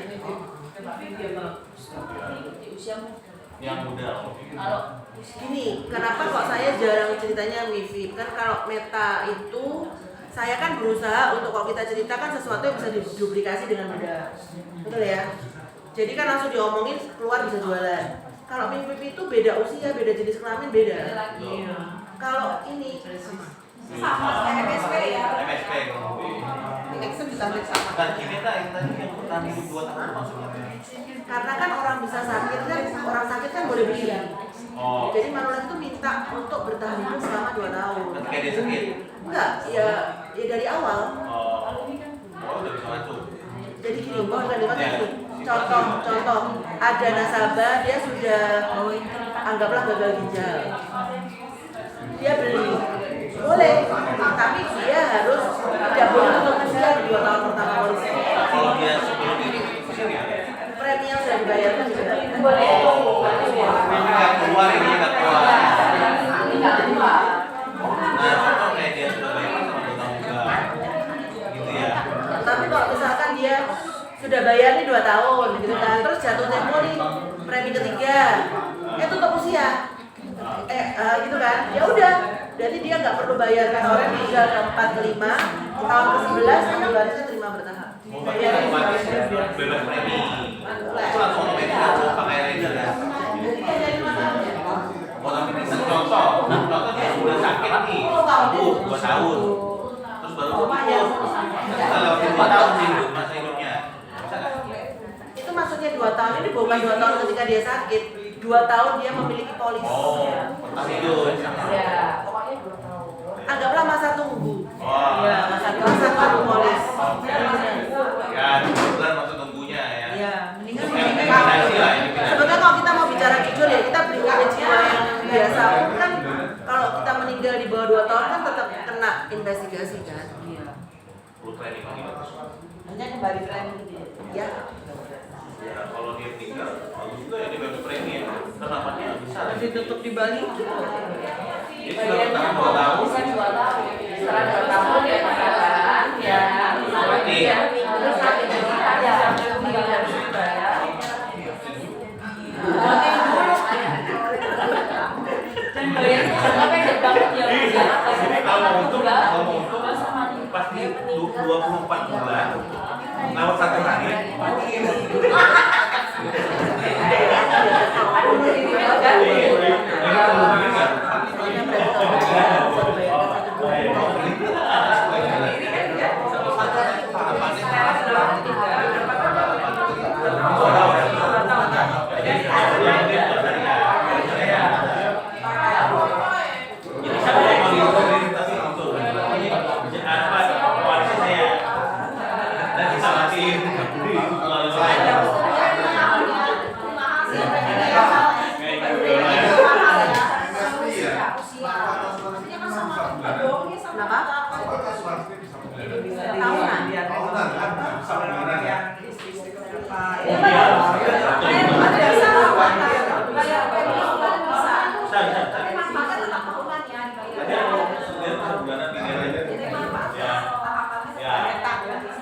di usia muda. Yang muda. Kalau Gini, kenapa kok saya jarang ceritanya Wifi? Kan kalau Meta itu saya kan berusaha untuk kalau kita ceritakan sesuatu yang bisa diduplikasi dengan mudah. Betul ya? Jadi kan langsung diomongin keluar bisa jualan. Kalau Wifi itu beda usia, beda jenis kelamin, beda. Iya. Kalau ini sama kayak MSP ya. MSP. Nexon juga hampir sama. Dan ini yang tadi yang bertahan hidup 2 tahun maksudnya. karena kan orang bisa sakit kan, orang sakit kan boleh beli. Oh. Jadi Manulife itu minta untuk bertahan hidup selama 2 tahun. Ketika dia sakit. Enggak, ya dari awal. Oh. Oh, udah bisa masuk. Jadi gini, bukan gini. Contoh, ada nasabah dia sudah anggaplah gagal ginjal. Dia beli, boleh, tapi dia harus tidak boleh untuk usia 2 tahun pertama polisi. Kalau dia sebelum ini pusing ya. Premi yang sudah dibayarkan juga. Ini nggak keluar, ini nggak keluar. Nah, contoh kayak dia sudah bayar sama 2 tahun juga. Gitu ya. Tapi kalau misalkan dia sudah bayar nih 2 tahun gitu kan, terus jatuh tempo nih premi ketiga, tutup usia, gitu kan, ya udah, jadi dia nggak perlu bayar kan orang tinggal ke-4 ke-5, tahun ke-11 ibaratnya terima bertahap. Mau bayar otomatis bebas premi. Itu langsung otomatis langsung pakai rider ya. Oh, tapi bisa contoh dia sudah sakit nih, sembuh 2 tahun, terus baru putus. Kita lewatin 2 tahun nih masa hidupnya. Bisa nggak? Itu maksudnya 2 tahun ini bukan 2 tahun ketika dia sakit, 2 tahun dia memiliki polis. Oh, pertama hidup. Ya, pokoknya 2 tahun. Anggaplah masa tunggu. Wah. Ya, Masa tunggu polis. Ya, kebetulan masuk tunggunya ya. Iya, mendingan Eliminasi lah, eliminasi. Sebetulnya kalau kita mau bicara obligasi kan. Iya. Perlu training lagi bagus. Hanya kembali training dia. Ya. Ya kalau dia tinggal bagus juga ya dia bebas premi ya. Kenapa dia bisa? Masih tetap dibalikin. Dia sudah bertahan 2 tahun. Bisa 2 tahun. Setelah 2 tahun dia mengatakan ya. Berarti Terus nanti ada tinggal harus dibayar. Dan bayarnya jangka pendek banget ya. kalau mau untung pasti 24 bulan lewat 1 hari.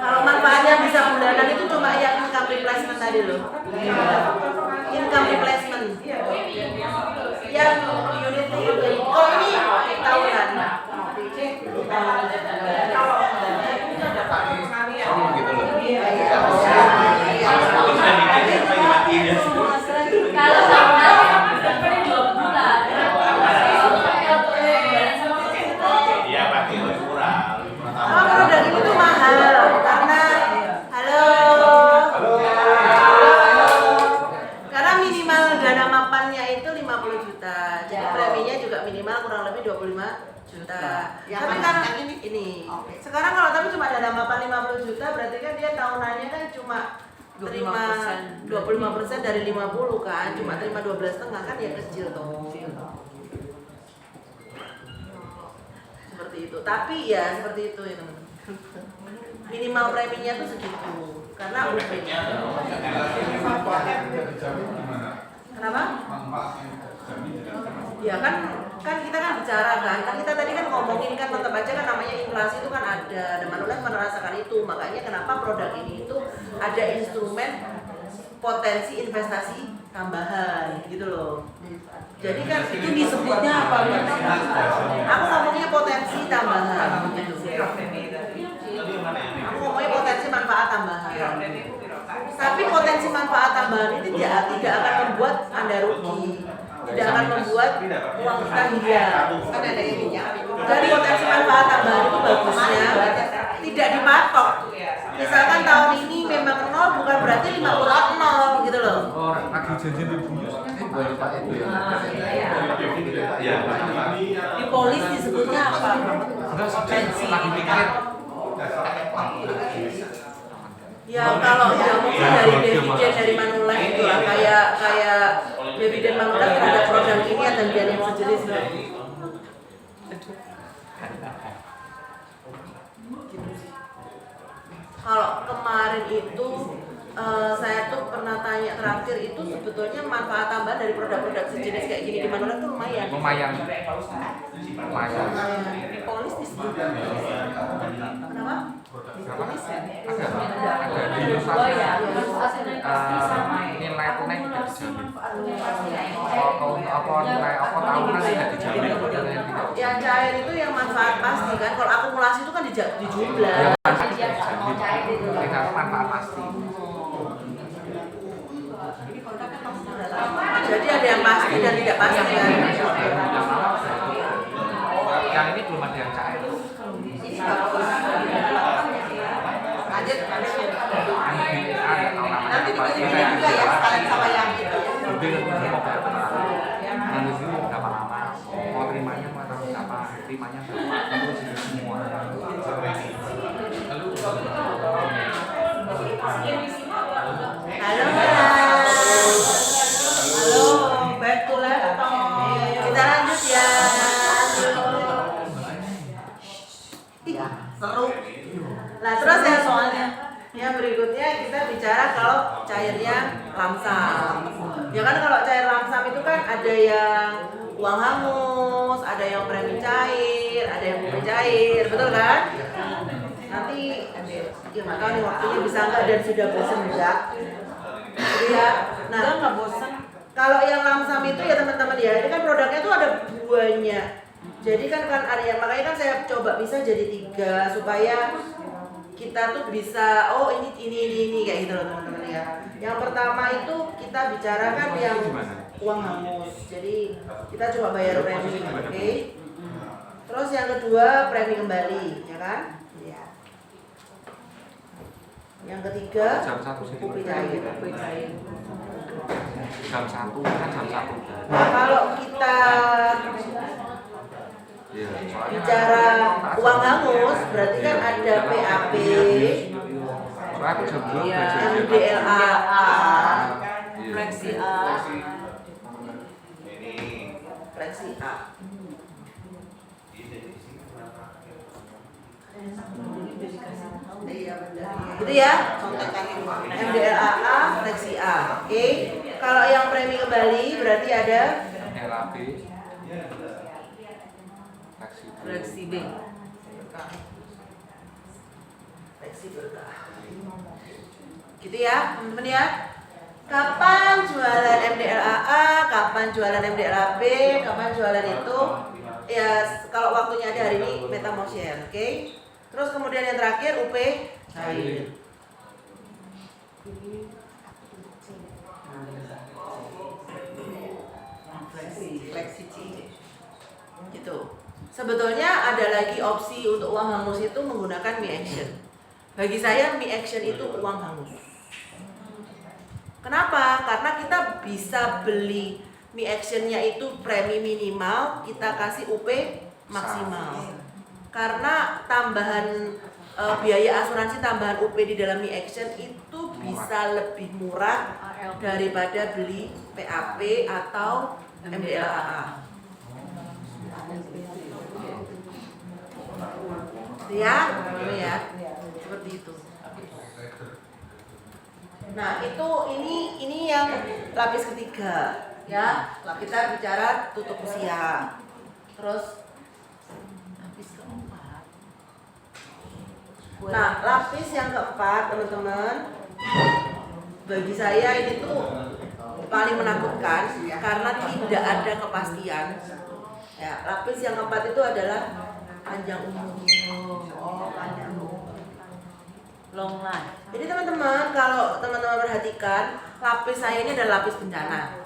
Kalau manfaatnya bisa bulanan itu cuma yang income replacement tadi loh. Income replacement. Yang unit itu. Oh ini tahunan. Kalau tahunan seperti 2 bulan. Iya pasti lebih kurang. Oh, produk ini tuh mahal karena halo. Karena minimal dana mapannya itu 50 juta. Jadi preminya juga minimal kurang lebih 25 juta. Tapi kan ini. Sekarang kalau tapi cuma dana mapan 50 juta berarti kan dia tahunannya kan cuma terima 25% dari 50 kan, cuma terima 12,5 kan ya kecil toh. Seperti itu. Tapi ya seperti itu ya teman-teman. Minimal preminya tuh segitu. Karena Efeknya kenapa? Ya kan kita kan bicara kan kita tadi kan ngomongin kan tetap aja kan namanya inflasi itu kan ada dan manusia merasakan itu, makanya kenapa produk ini itu ada instrumen potensi investasi tambahan gitu loh. Jadi kan itu disebutnya apa? Aku ngomongnya potensi tambahan gitu. Aku ngomongnya potensi manfaat tambahan. Tapi potensi manfaat tambahan ini tidak akan membuat Anda rugi. Tidak akan membuat uang kita hilang. Kan ada yang minyak. Jadi potensi manfaat tambahan itu bagusnya tidak dipatok. Misalkan tahun ini memang 0 bukan berarti 50 0 gitu loh. Lagi janjian di Bungkus baru Pak itu ya. Di polis disebutnya apa? Pensi lagi pikir. Ya kalau yang mungkin dari dividen dari Manulife itu lah kayak dividen Manulife terhadap produk ini dan biar yang sejenis gitu. Kalau kemarin itu saya tuh pernah tanya terakhir itu sebetulnya manfaat tambahan dari produk-produk sejenis kayak gini di Manulife tuh lumayan. Lumayan. Di polis disebutnya. Kenapa? Ada di ilustrasi nilai tunai tidak dijamin. Apa nilai apa tahunan tidak dijamin. Yang cair itu yang manfaat pasti kan. Kalau akumulasi itu kan di jumlah. Tinggal manfaat pasti. Jadi ada yang pasti dan tidak pasti kan. Yang ini belum ada yang cair. Lanjut. Nanti dikirim juga ya sekalian sama yang itu. Nanti sini berapa lama? Mau terimanya mau tahu berapa? Terimanya berapa? Terus itu semua. Halo guys. Halo, back to laptop. Kita lanjut ya. Yang berikutnya kita bicara kalau cairnya lamsam. Ya kan kalau cair lamsam itu kan ada yang uang hangus, ada yang premi cair, ada yang UP cair, betul kan? Nanti ya nggak tahu nih waktunya bisa nggak dan sudah bosan enggak? Jadi ya, nah nggak bosan. kalau yang lamsam itu ya teman-teman ya, ini kan produknya tuh ada banyak. Jadi kan area, makanya kan saya coba bisa jadi 3 supaya kita tuh bisa ini kayak gitu loh teman-teman ya. Yang pertama itu kita bicarakan yang uang hangus. Jadi kita coba bayar premi, oke? Terus yang kedua premi kembali, ya kan? Iya. Yang ketiga Jam 1 sih. UP cair. Jam 1 kan jam 1. Nah, kalau kita Iya, soalnya bicara uang hangus berarti kan ada PAP, soalnya aku jam 2 Iya. belajar. MDLA, Iya. Fleksi A. Ini Fleksi A. Iya benar. Gitu ya? Contekan yang MDLA, Fleksi A. Oke. Kalau yang premi kembali berarti ada LAB. Fleksi B. Fleksi berkah. Gitu ya, teman-teman ya. Kapan jualan MDLAA, kapan jualan MDLAB, kapan jualan itu ya kalau waktunya ada hari ini Meta mau share, oke? Terus kemudian yang terakhir UP cair. fleksi C. Gitu. Sebetulnya ada lagi opsi untuk uang hangus itu menggunakan Mi Action. Bagi saya Mi Action itu uang hangus. Kenapa? Karena kita bisa beli Mi Action-nya itu premi minimal, kita kasih UP maksimal. Karena tambahan biaya asuransi tambahan UP di dalam Mi Action itu bisa lebih murah daripada beli PAP atau MDLAA. Ya, ini ya, seperti itu. Nah, ini yang lapis ketiga, ya. Kita bicara tutup usia. Terus lapis keempat. Nah, lapis yang keempat, teman-teman, bagi saya ini tuh paling menakutkan karena tidak ada kepastian. Ya, lapis yang keempat itu adalah panjang umur. Panjang umur. Long life. Jadi teman-teman, kalau teman-teman perhatikan, lapis saya ini adalah lapis bencana.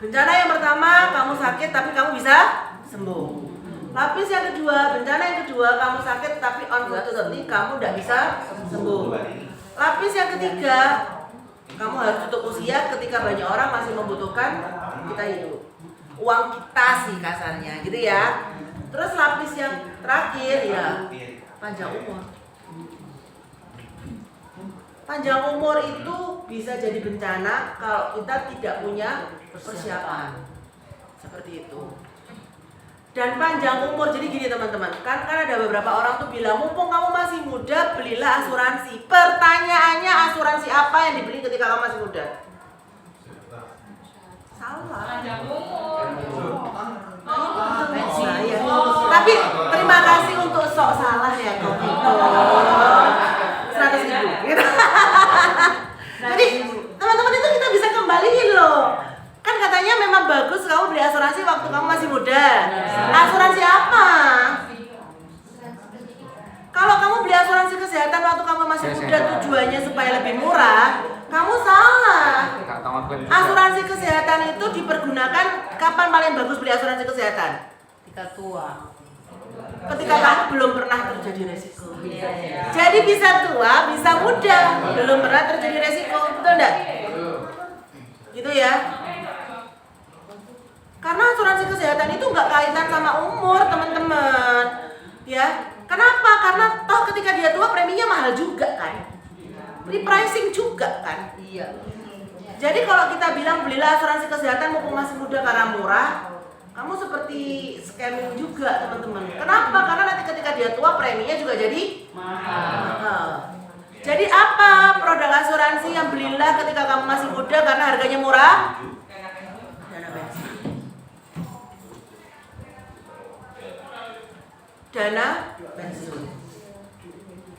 Bencana yang pertama, kamu sakit tapi kamu bisa sembuh. Lapis yang kedua, bencana yang kedua, kamu sakit tapi unfortunately kamu tidak bisa sembuh. Lapis yang ketiga, kamu harus tutup usia ketika banyak orang masih membutuhkan kita hidup. Uang kita sih kasarnya, gitu ya. Terus lapis yang terakhir ya panjang umur. Panjang umur itu bisa jadi bencana kalau kita tidak punya persiapan. Seperti itu. Dan panjang umur, jadi gini teman-teman, kan ada beberapa orang tuh bilang mumpung kamu masih muda belilah asuransi. Pertanyaannya asuransi apa yang dibeli ketika kamu masih muda? Salah. Panjang umur. Nah, ya. Tapi terima kasih untuk sok salah ya kau itu. 100.000 gitu. Jadi teman-teman itu kita bisa kembaliin loh. Kan katanya memang bagus kamu beli asuransi waktu kamu masih muda. Asuransi apa? Kalau kamu beli asuransi kesehatan waktu kamu masih muda tujuannya supaya lebih murah, kamu salah. Asuransi kesehatan itu dipergunakan kapan paling bagus beli asuransi kesehatan? Ketika tua. Ketika kamu belum pernah terjadi resiko. Jadi bisa tua, bisa muda, belum pernah terjadi resiko, betul enggak? Gitu ya. Karena asuransi kesehatan itu nggak kaitan sama umur, teman-teman. Ya, kenapa? Karena toh ketika dia tua preminya mahal juga kan. Repricing juga kan. Iya. Jadi kalau kita bilang belilah asuransi kesehatan mumpung masih muda karena murah, kamu seperti scamming juga teman-teman. Kenapa? Karena nanti ketika dia tua preminya juga jadi mahal. Jadi apa produk asuransi yang belilah ketika kamu masih muda karena harganya murah? Dana pensiun. Dana pensiun.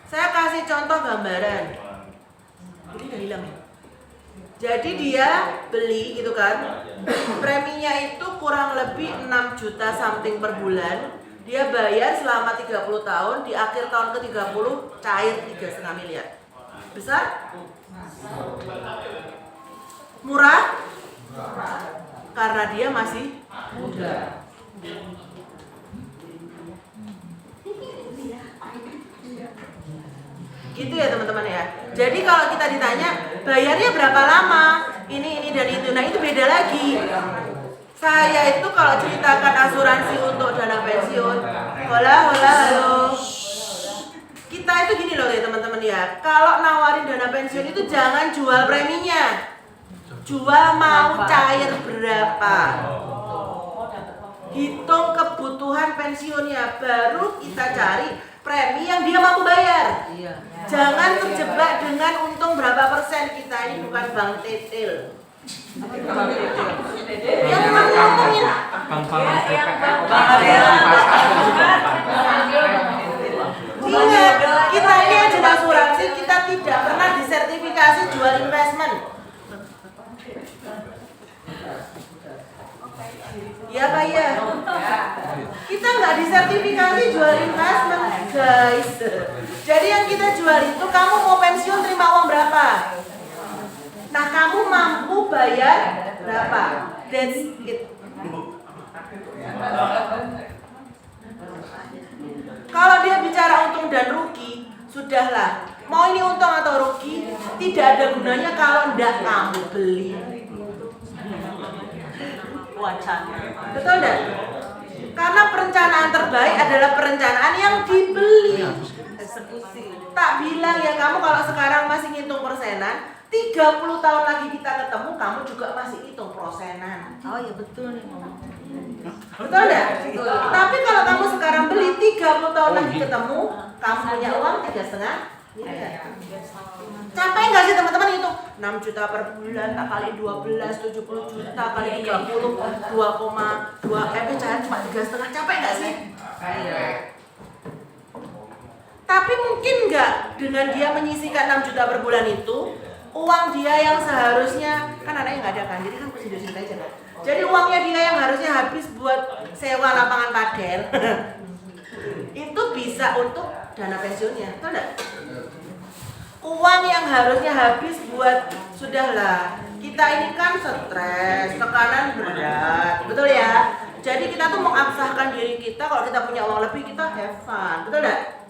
Saya kasih contoh gambaran. Ini udah hilang ya? Jadi dia beli gitu kan, preminya itu kurang lebih 6 juta something per bulan. Dia bayar selama 30 tahun, di akhir tahun ke-30 cair 3,5 miliar. Besar? Murah? Karena dia masih muda. Gitu ya teman-teman ya. Jadi kalau kita ditanya bayarnya berapa lama, ini dan itu, nah itu beda lagi. Saya itu kalau ceritakan asuransi untuk dana pensiun, hola halo. Kita itu gini loh ya teman-teman ya. Kalau nawarin dana pensiun itu jangan jual preminya, jual mau cair berapa. Hitung kebutuhan pensiunnya, baru kita cari premi yang dia mampu bayar. Iya. Jangan terjebak dengan untung berapa persen. Kita ini bukan bank tetel. Yang ngomongin ingat, kita ini agen asuransi, kita tidak pernah disertifikasi jual investment. Ya Pak ya. Kita nggak disertifikasi jual investment, guys. Jadi yang kita jual itu kamu mau pensiun terima uang berapa? Nah kamu mampu bayar berapa? That's it. Kalau dia bicara untung dan rugi, sudahlah. Mau ini untung atau rugi, tidak ada gunanya kalau tidak kamu beli. Wacana. Betul enggak? Karena perencanaan terbaik adalah perencanaan yang dibeli. Eksekusi. Tak bilang ya kamu kalau sekarang masih ngitung persenan, 30 tahun lagi kita ketemu, kamu juga masih hitung persenan. Oh ya betul nih ngomong. Betul enggak? Tapi kalau kamu sekarang beli 30 tahun lagi ketemu, kamu punya uang 3,5 miliar. Capek nggak sih teman-teman itu? 6 juta per bulan, tak kali 12, 70 juta kali 30, 2,2 pecahan cuma 3,5, capek nggak sih? Tapi mungkin nggak dengan dia menyisihkan 6 juta per bulan itu, uang dia yang seharusnya, kan anaknya nggak ada kan, jadi kan sendiri aja kan. Jadi uangnya dia yang harusnya habis buat sewa lapangan padel, itu bisa untuk dana pensiunnya, betul nggak? Uang yang harusnya habis buat, sudahlah, kita ini kan stres, tekanan berat, betul ya? Jadi kita tuh mengabsahkan diri kita, kalau kita punya uang lebih kita have fun, betul nggak?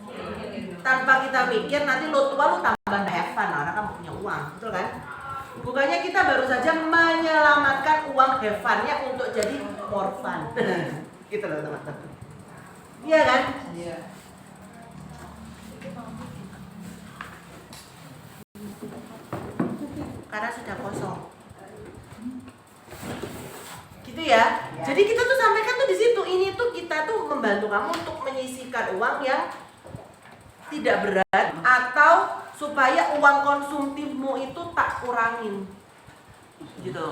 Tanpa kita mikir nanti lo tua lo tambah have fun, karena kamu punya uang, betul kan? Bukannya kita baru saja menyelamatkan uang have fun-nya untuk jadi more fun. Gitu loh teman-teman. Iya kan? Iya. Karena sudah kosong. Gitu ya. Jadi kita tuh sampaikan tuh di situ, ini tuh kita tuh membantu kamu untuk menyisihkan uang yang tidak berat atau supaya uang konsumtifmu itu tak kurangin. Gitu.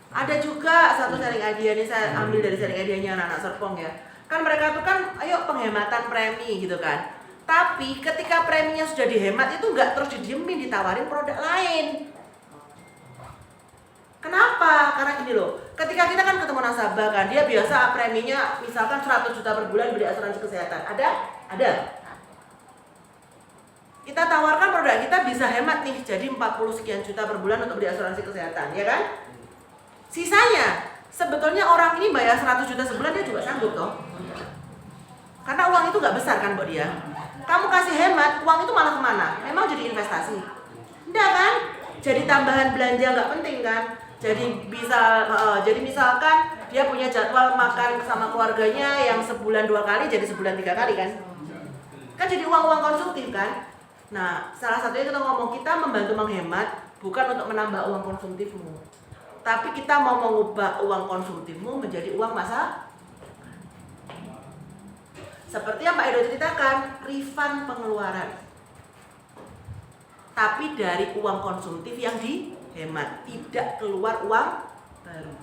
Ada juga satu sharing idea nih, saya ambil dari sharing idenya anak-anak Serpong ya. Kan mereka tuh kan ayo penghematan premi gitu kan. Tapi ketika preminya sudah dihemat itu nggak terus didiemin, ditawarin produk lain. Kenapa? Karena gini loh, ketika kita kan ketemu nasabah kan, dia biasa preminya misalkan 100 juta per bulan beli asuransi kesehatan. Ada. Kita tawarkan produk kita bisa hemat nih, jadi 40 sekian juta per bulan untuk beli asuransi kesehatan, ya kan? Sisanya, sebetulnya orang ini bayar 100 juta sebulan dia juga sanggup toh. Karena uang itu nggak besar kan buat dia. Kamu kasih hemat, uang itu malah kemana? Memang jadi investasi? Enggak kan? Jadi tambahan belanja nggak penting kan? Jadi jadi misalkan dia punya jadwal makan sama keluarganya yang sebulan 2 kali jadi sebulan 3 kali kan? Kan jadi uang-uang konsumtif kan? Nah, salah satunya kita ngomong kita membantu menghemat bukan untuk menambah uang konsumtifmu. Tapi kita mau mengubah uang konsumtifmu menjadi uang masa. Seperti yang Pak Edo ceritakan, refund pengeluaran. tapi dari uang konsumtif yang dihemat, tidak keluar uang baru.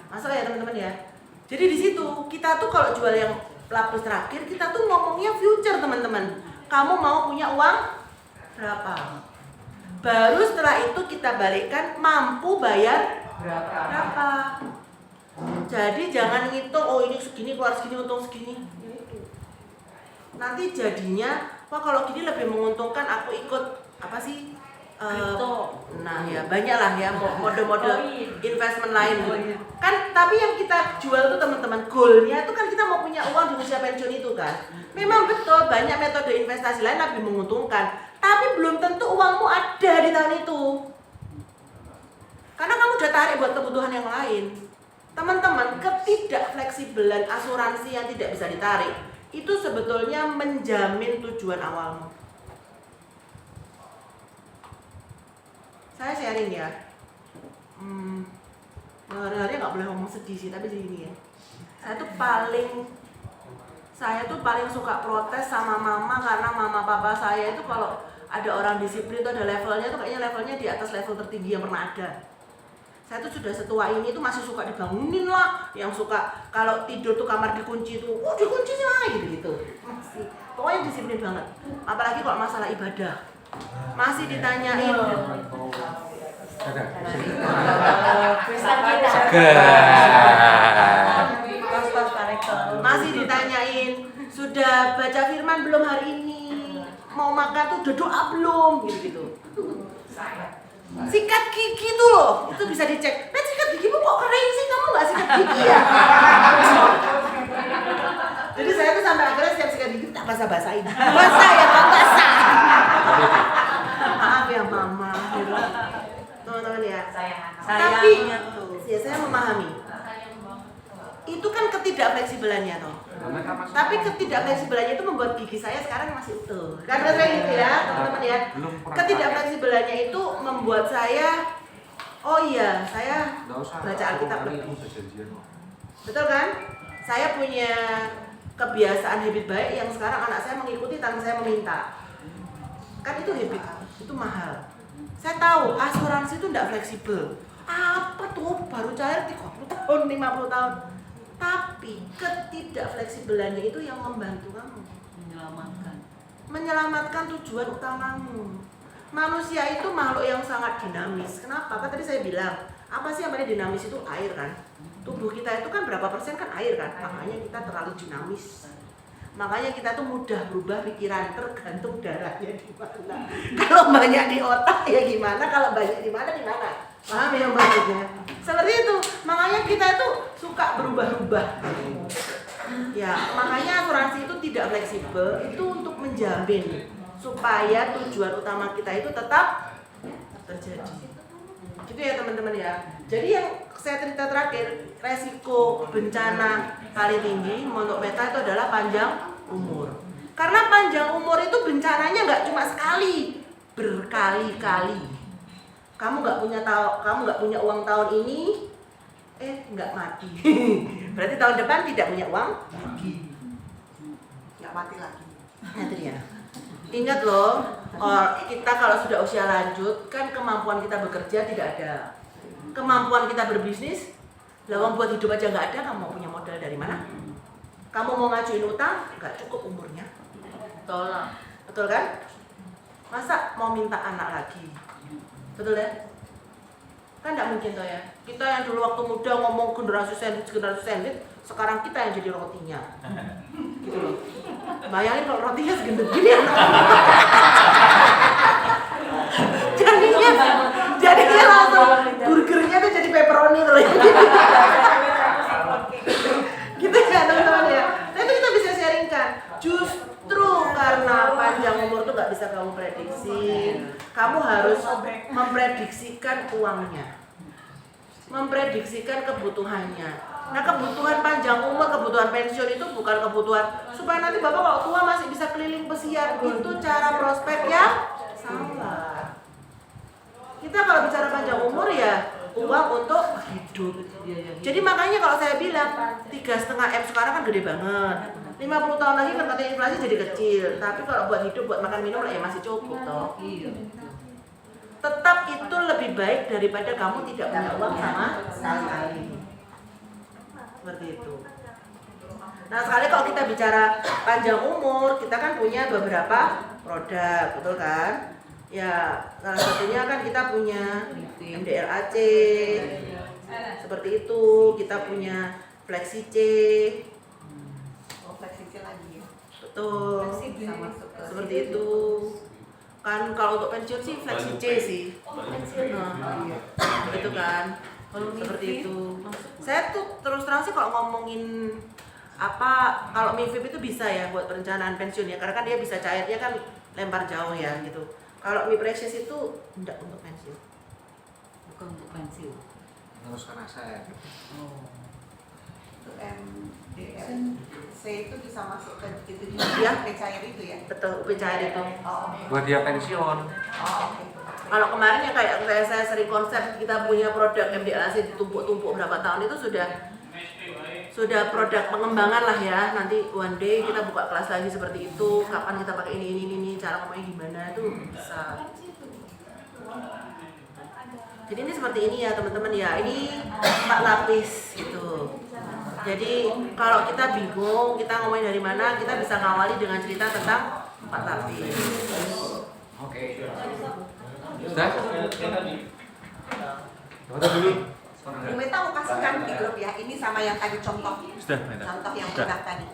Masalah ya teman-teman ya. Jadi di situ kita tuh kalau jual yang lapis terakhir, kita tuh ngomongnya future teman-teman. Kamu mau punya uang berapa? Baru setelah itu kita balikkan mampu bayar berapa. Jadi jangan ngitung, oh ini segini keluar segini untung segini. Nanti jadinya, wah kalau gini lebih menguntungkan aku ikut apa sih? Nah ya banyak lah ya mode-mode investment lain kan. Tapi yang kita jual tuh teman-teman, goalnya itu kan kita mau punya uang di usia pensiun itu kan. Memang betul banyak metode investasi lain lebih menguntungkan, tapi belum tentu uangmu ada di tahun itu, karena kamu udah tarik buat kebutuhan yang lain. Teman-teman, ketidakfleksibelan asuransi yang tidak bisa ditarik itu sebetulnya menjamin tujuan awalmu. Saya sharing ya, hari-hari nggak boleh ngomong sedih sih, tapi gini ya, saya tuh paling suka protes sama mama, karena mama papa saya itu kalau ada orang disiplin tuh ada levelnya tuh, kayaknya levelnya di atas level tertinggi yang pernah ada. Saya tuh sudah setua ini tuh masih suka dibangunin lah, yang suka kalau tidur tuh kamar dikunci tuh, dikunci sih lah gitu, masih pokoknya disiplin banget. Apalagi kalau masalah ibadah, masih ditanyain. Masih ditanyain, sudah baca firman belum hari ini? Mau makan tuh udah doa belum? Gitu. Sikat gigi tuh loh, itu bisa dicek. Sikat gigimu kok kering sih, kamu nggak sikat gigi ya? Jadi saya tuh sampai akhirnya setiap sikat gigi tak basah-basahin. Basah ya, kok basah. Maaf ya mama, gitu. Teman-teman ya. Tapi ya saya memahami. Itu kan ketidakfleksibelannya toh. Tapi ketidakfleksibelannya itu membuat gigi saya sekarang masih utuh. Kan rasanya gitu ya, teman-teman ya. Ketidakfleksibelannya itu membuat saya, oh iya, saya baca Alkitab lebih. Betul kan? Saya punya kebiasaan habit baik yang sekarang anak saya mengikuti tanpa saya meminta. Kan itu habit, itu mahal. Saya tahu asuransi itu tidak fleksibel. Apa tuh baru cair 30 tahun, 50 tahun. Tapi ketidakfleksibelannya itu yang membantu kamu menyelamatkan tujuan utamamu. Manusia itu makhluk yang sangat dinamis. Kenapa? Kan tadi saya bilang, apa sih yang paling dinamis itu? Air kan. Tubuh kita itu kan berapa persen kan air kan. Makanya kita terlalu dinamis. Makanya kita tuh mudah berubah pikiran, tergantung darahnya di mana. Kalau banyak di otak ya gimana, kalau banyak di mana di mana. Paham ya maksudnya? Seperti itu. Makanya kita tuh suka berubah-ubah. Ya, makanya asuransi itu tidak fleksibel, itu untuk menjamin supaya tujuan utama kita itu tetap terjadi. Gitu ya teman-teman ya. Jadi yang saya cerita terakhir, resiko bencana paling tinggi menurut peta itu adalah panjang umur. Karena panjang umur itu bencananya nggak cuma sekali, berkali-kali. Kamu nggak punya uang tahun ini, nggak mati. Berarti tahun depan tidak punya uang lagi, Nggak mati lagi. nah itu dia. Ingat loh, kita kalau sudah usia lanjut kan kemampuan kita bekerja tidak ada, kemampuan kita berbisnis, lawang buat hidup aja nggak ada, kamu mau punya modal dari mana? Kamu mau ngajuin utang, nggak cukup umurnya. Betul kan? Masa mau minta anak lagi? Betul ya? Kan nggak mungkin toh ya. Kita yang dulu waktu muda ngomong generasi sandwich, sekarang kita yang jadi rotinya. Gitu loh. Bayangin kalau rotinya segendut gini ya. jadinya langsung burgernya tuh jadi pepperoni tuh. Gitu ya teman-teman ya. Nah itu kita bisa sharingkan. Justru karena panjang umur tuh nggak bisa kamu prediksi, kamu harus memprediksikan uangnya, memprediksikan kebutuhannya. Nah kebutuhan panjang umur, kebutuhan pensiun itu bukan kebutuhan supaya nanti bapak kalau tua masih bisa keliling pesiar. Itu cara prospek yang salah. Kita kalau bicara panjang umur ya uang untuk hidup. Jadi makanya kalau saya bilang 3,5 M sekarang kan gede banget. 50 tahun lagi kan katanya inflasi jadi kecil, tapi kalau buat hidup, buat makan minum lah ya masih cukup toh. Iya. Tetap itu lebih baik daripada kamu tidak punya uang sama sekali. Seperti itu. Nah sekali kalau kita bicara panjang umur, kita kan punya beberapa produk, betul kan? Ya salah satunya kan kita punya MDLAC, seperti itu. Kita punya FlexiC, Oh, fleksibel lagi ya. betul. Bisa masuk ke Seperti itu. Kan kalau untuk pensiun sih FlexiC sih. Nah, gitu kan. Seperti itu. Saya tuh terus terang sih kalau ngomongin apa, kalau MIFIP itu bisa ya buat perencanaan pensiun ya, karena kan dia bisa cair, dia kan lempar jauh ya gitu. Kalau Mi Precious itu enggak untuk pensiun. Bukan untuk pensiun. Meneruskan aset. Oh. Itu MDLC itu bisa masuk ke itu juga Iya. cair itu ya. Betul, UP cair itu. Oh, Buat dia pensiun. oke. Kalau kemarin ya kayak saya sering konsep kita punya produk MDLAC ditumpuk-tumpuk berapa tahun itu sudah produk pengembangan lah ya. Nanti one day kita buka kelas lagi seperti itu. Kapan kita pakai ini, cara ngomongnya gimana itu bisa. Jadi ini seperti ini ya teman-teman ya. Ini 4 lapis gitu. Jadi kalau kita bingung kita ngomongin dari mana, kita bisa ngawali dengan cerita tentang 4 lapis. Oke. Sudah? Foto dulu. Bu Meta mau kasihkan di grup ya. Ini sama yang tadi contoh. Sudah, Meta. Contoh yang Sudah. udah tadi.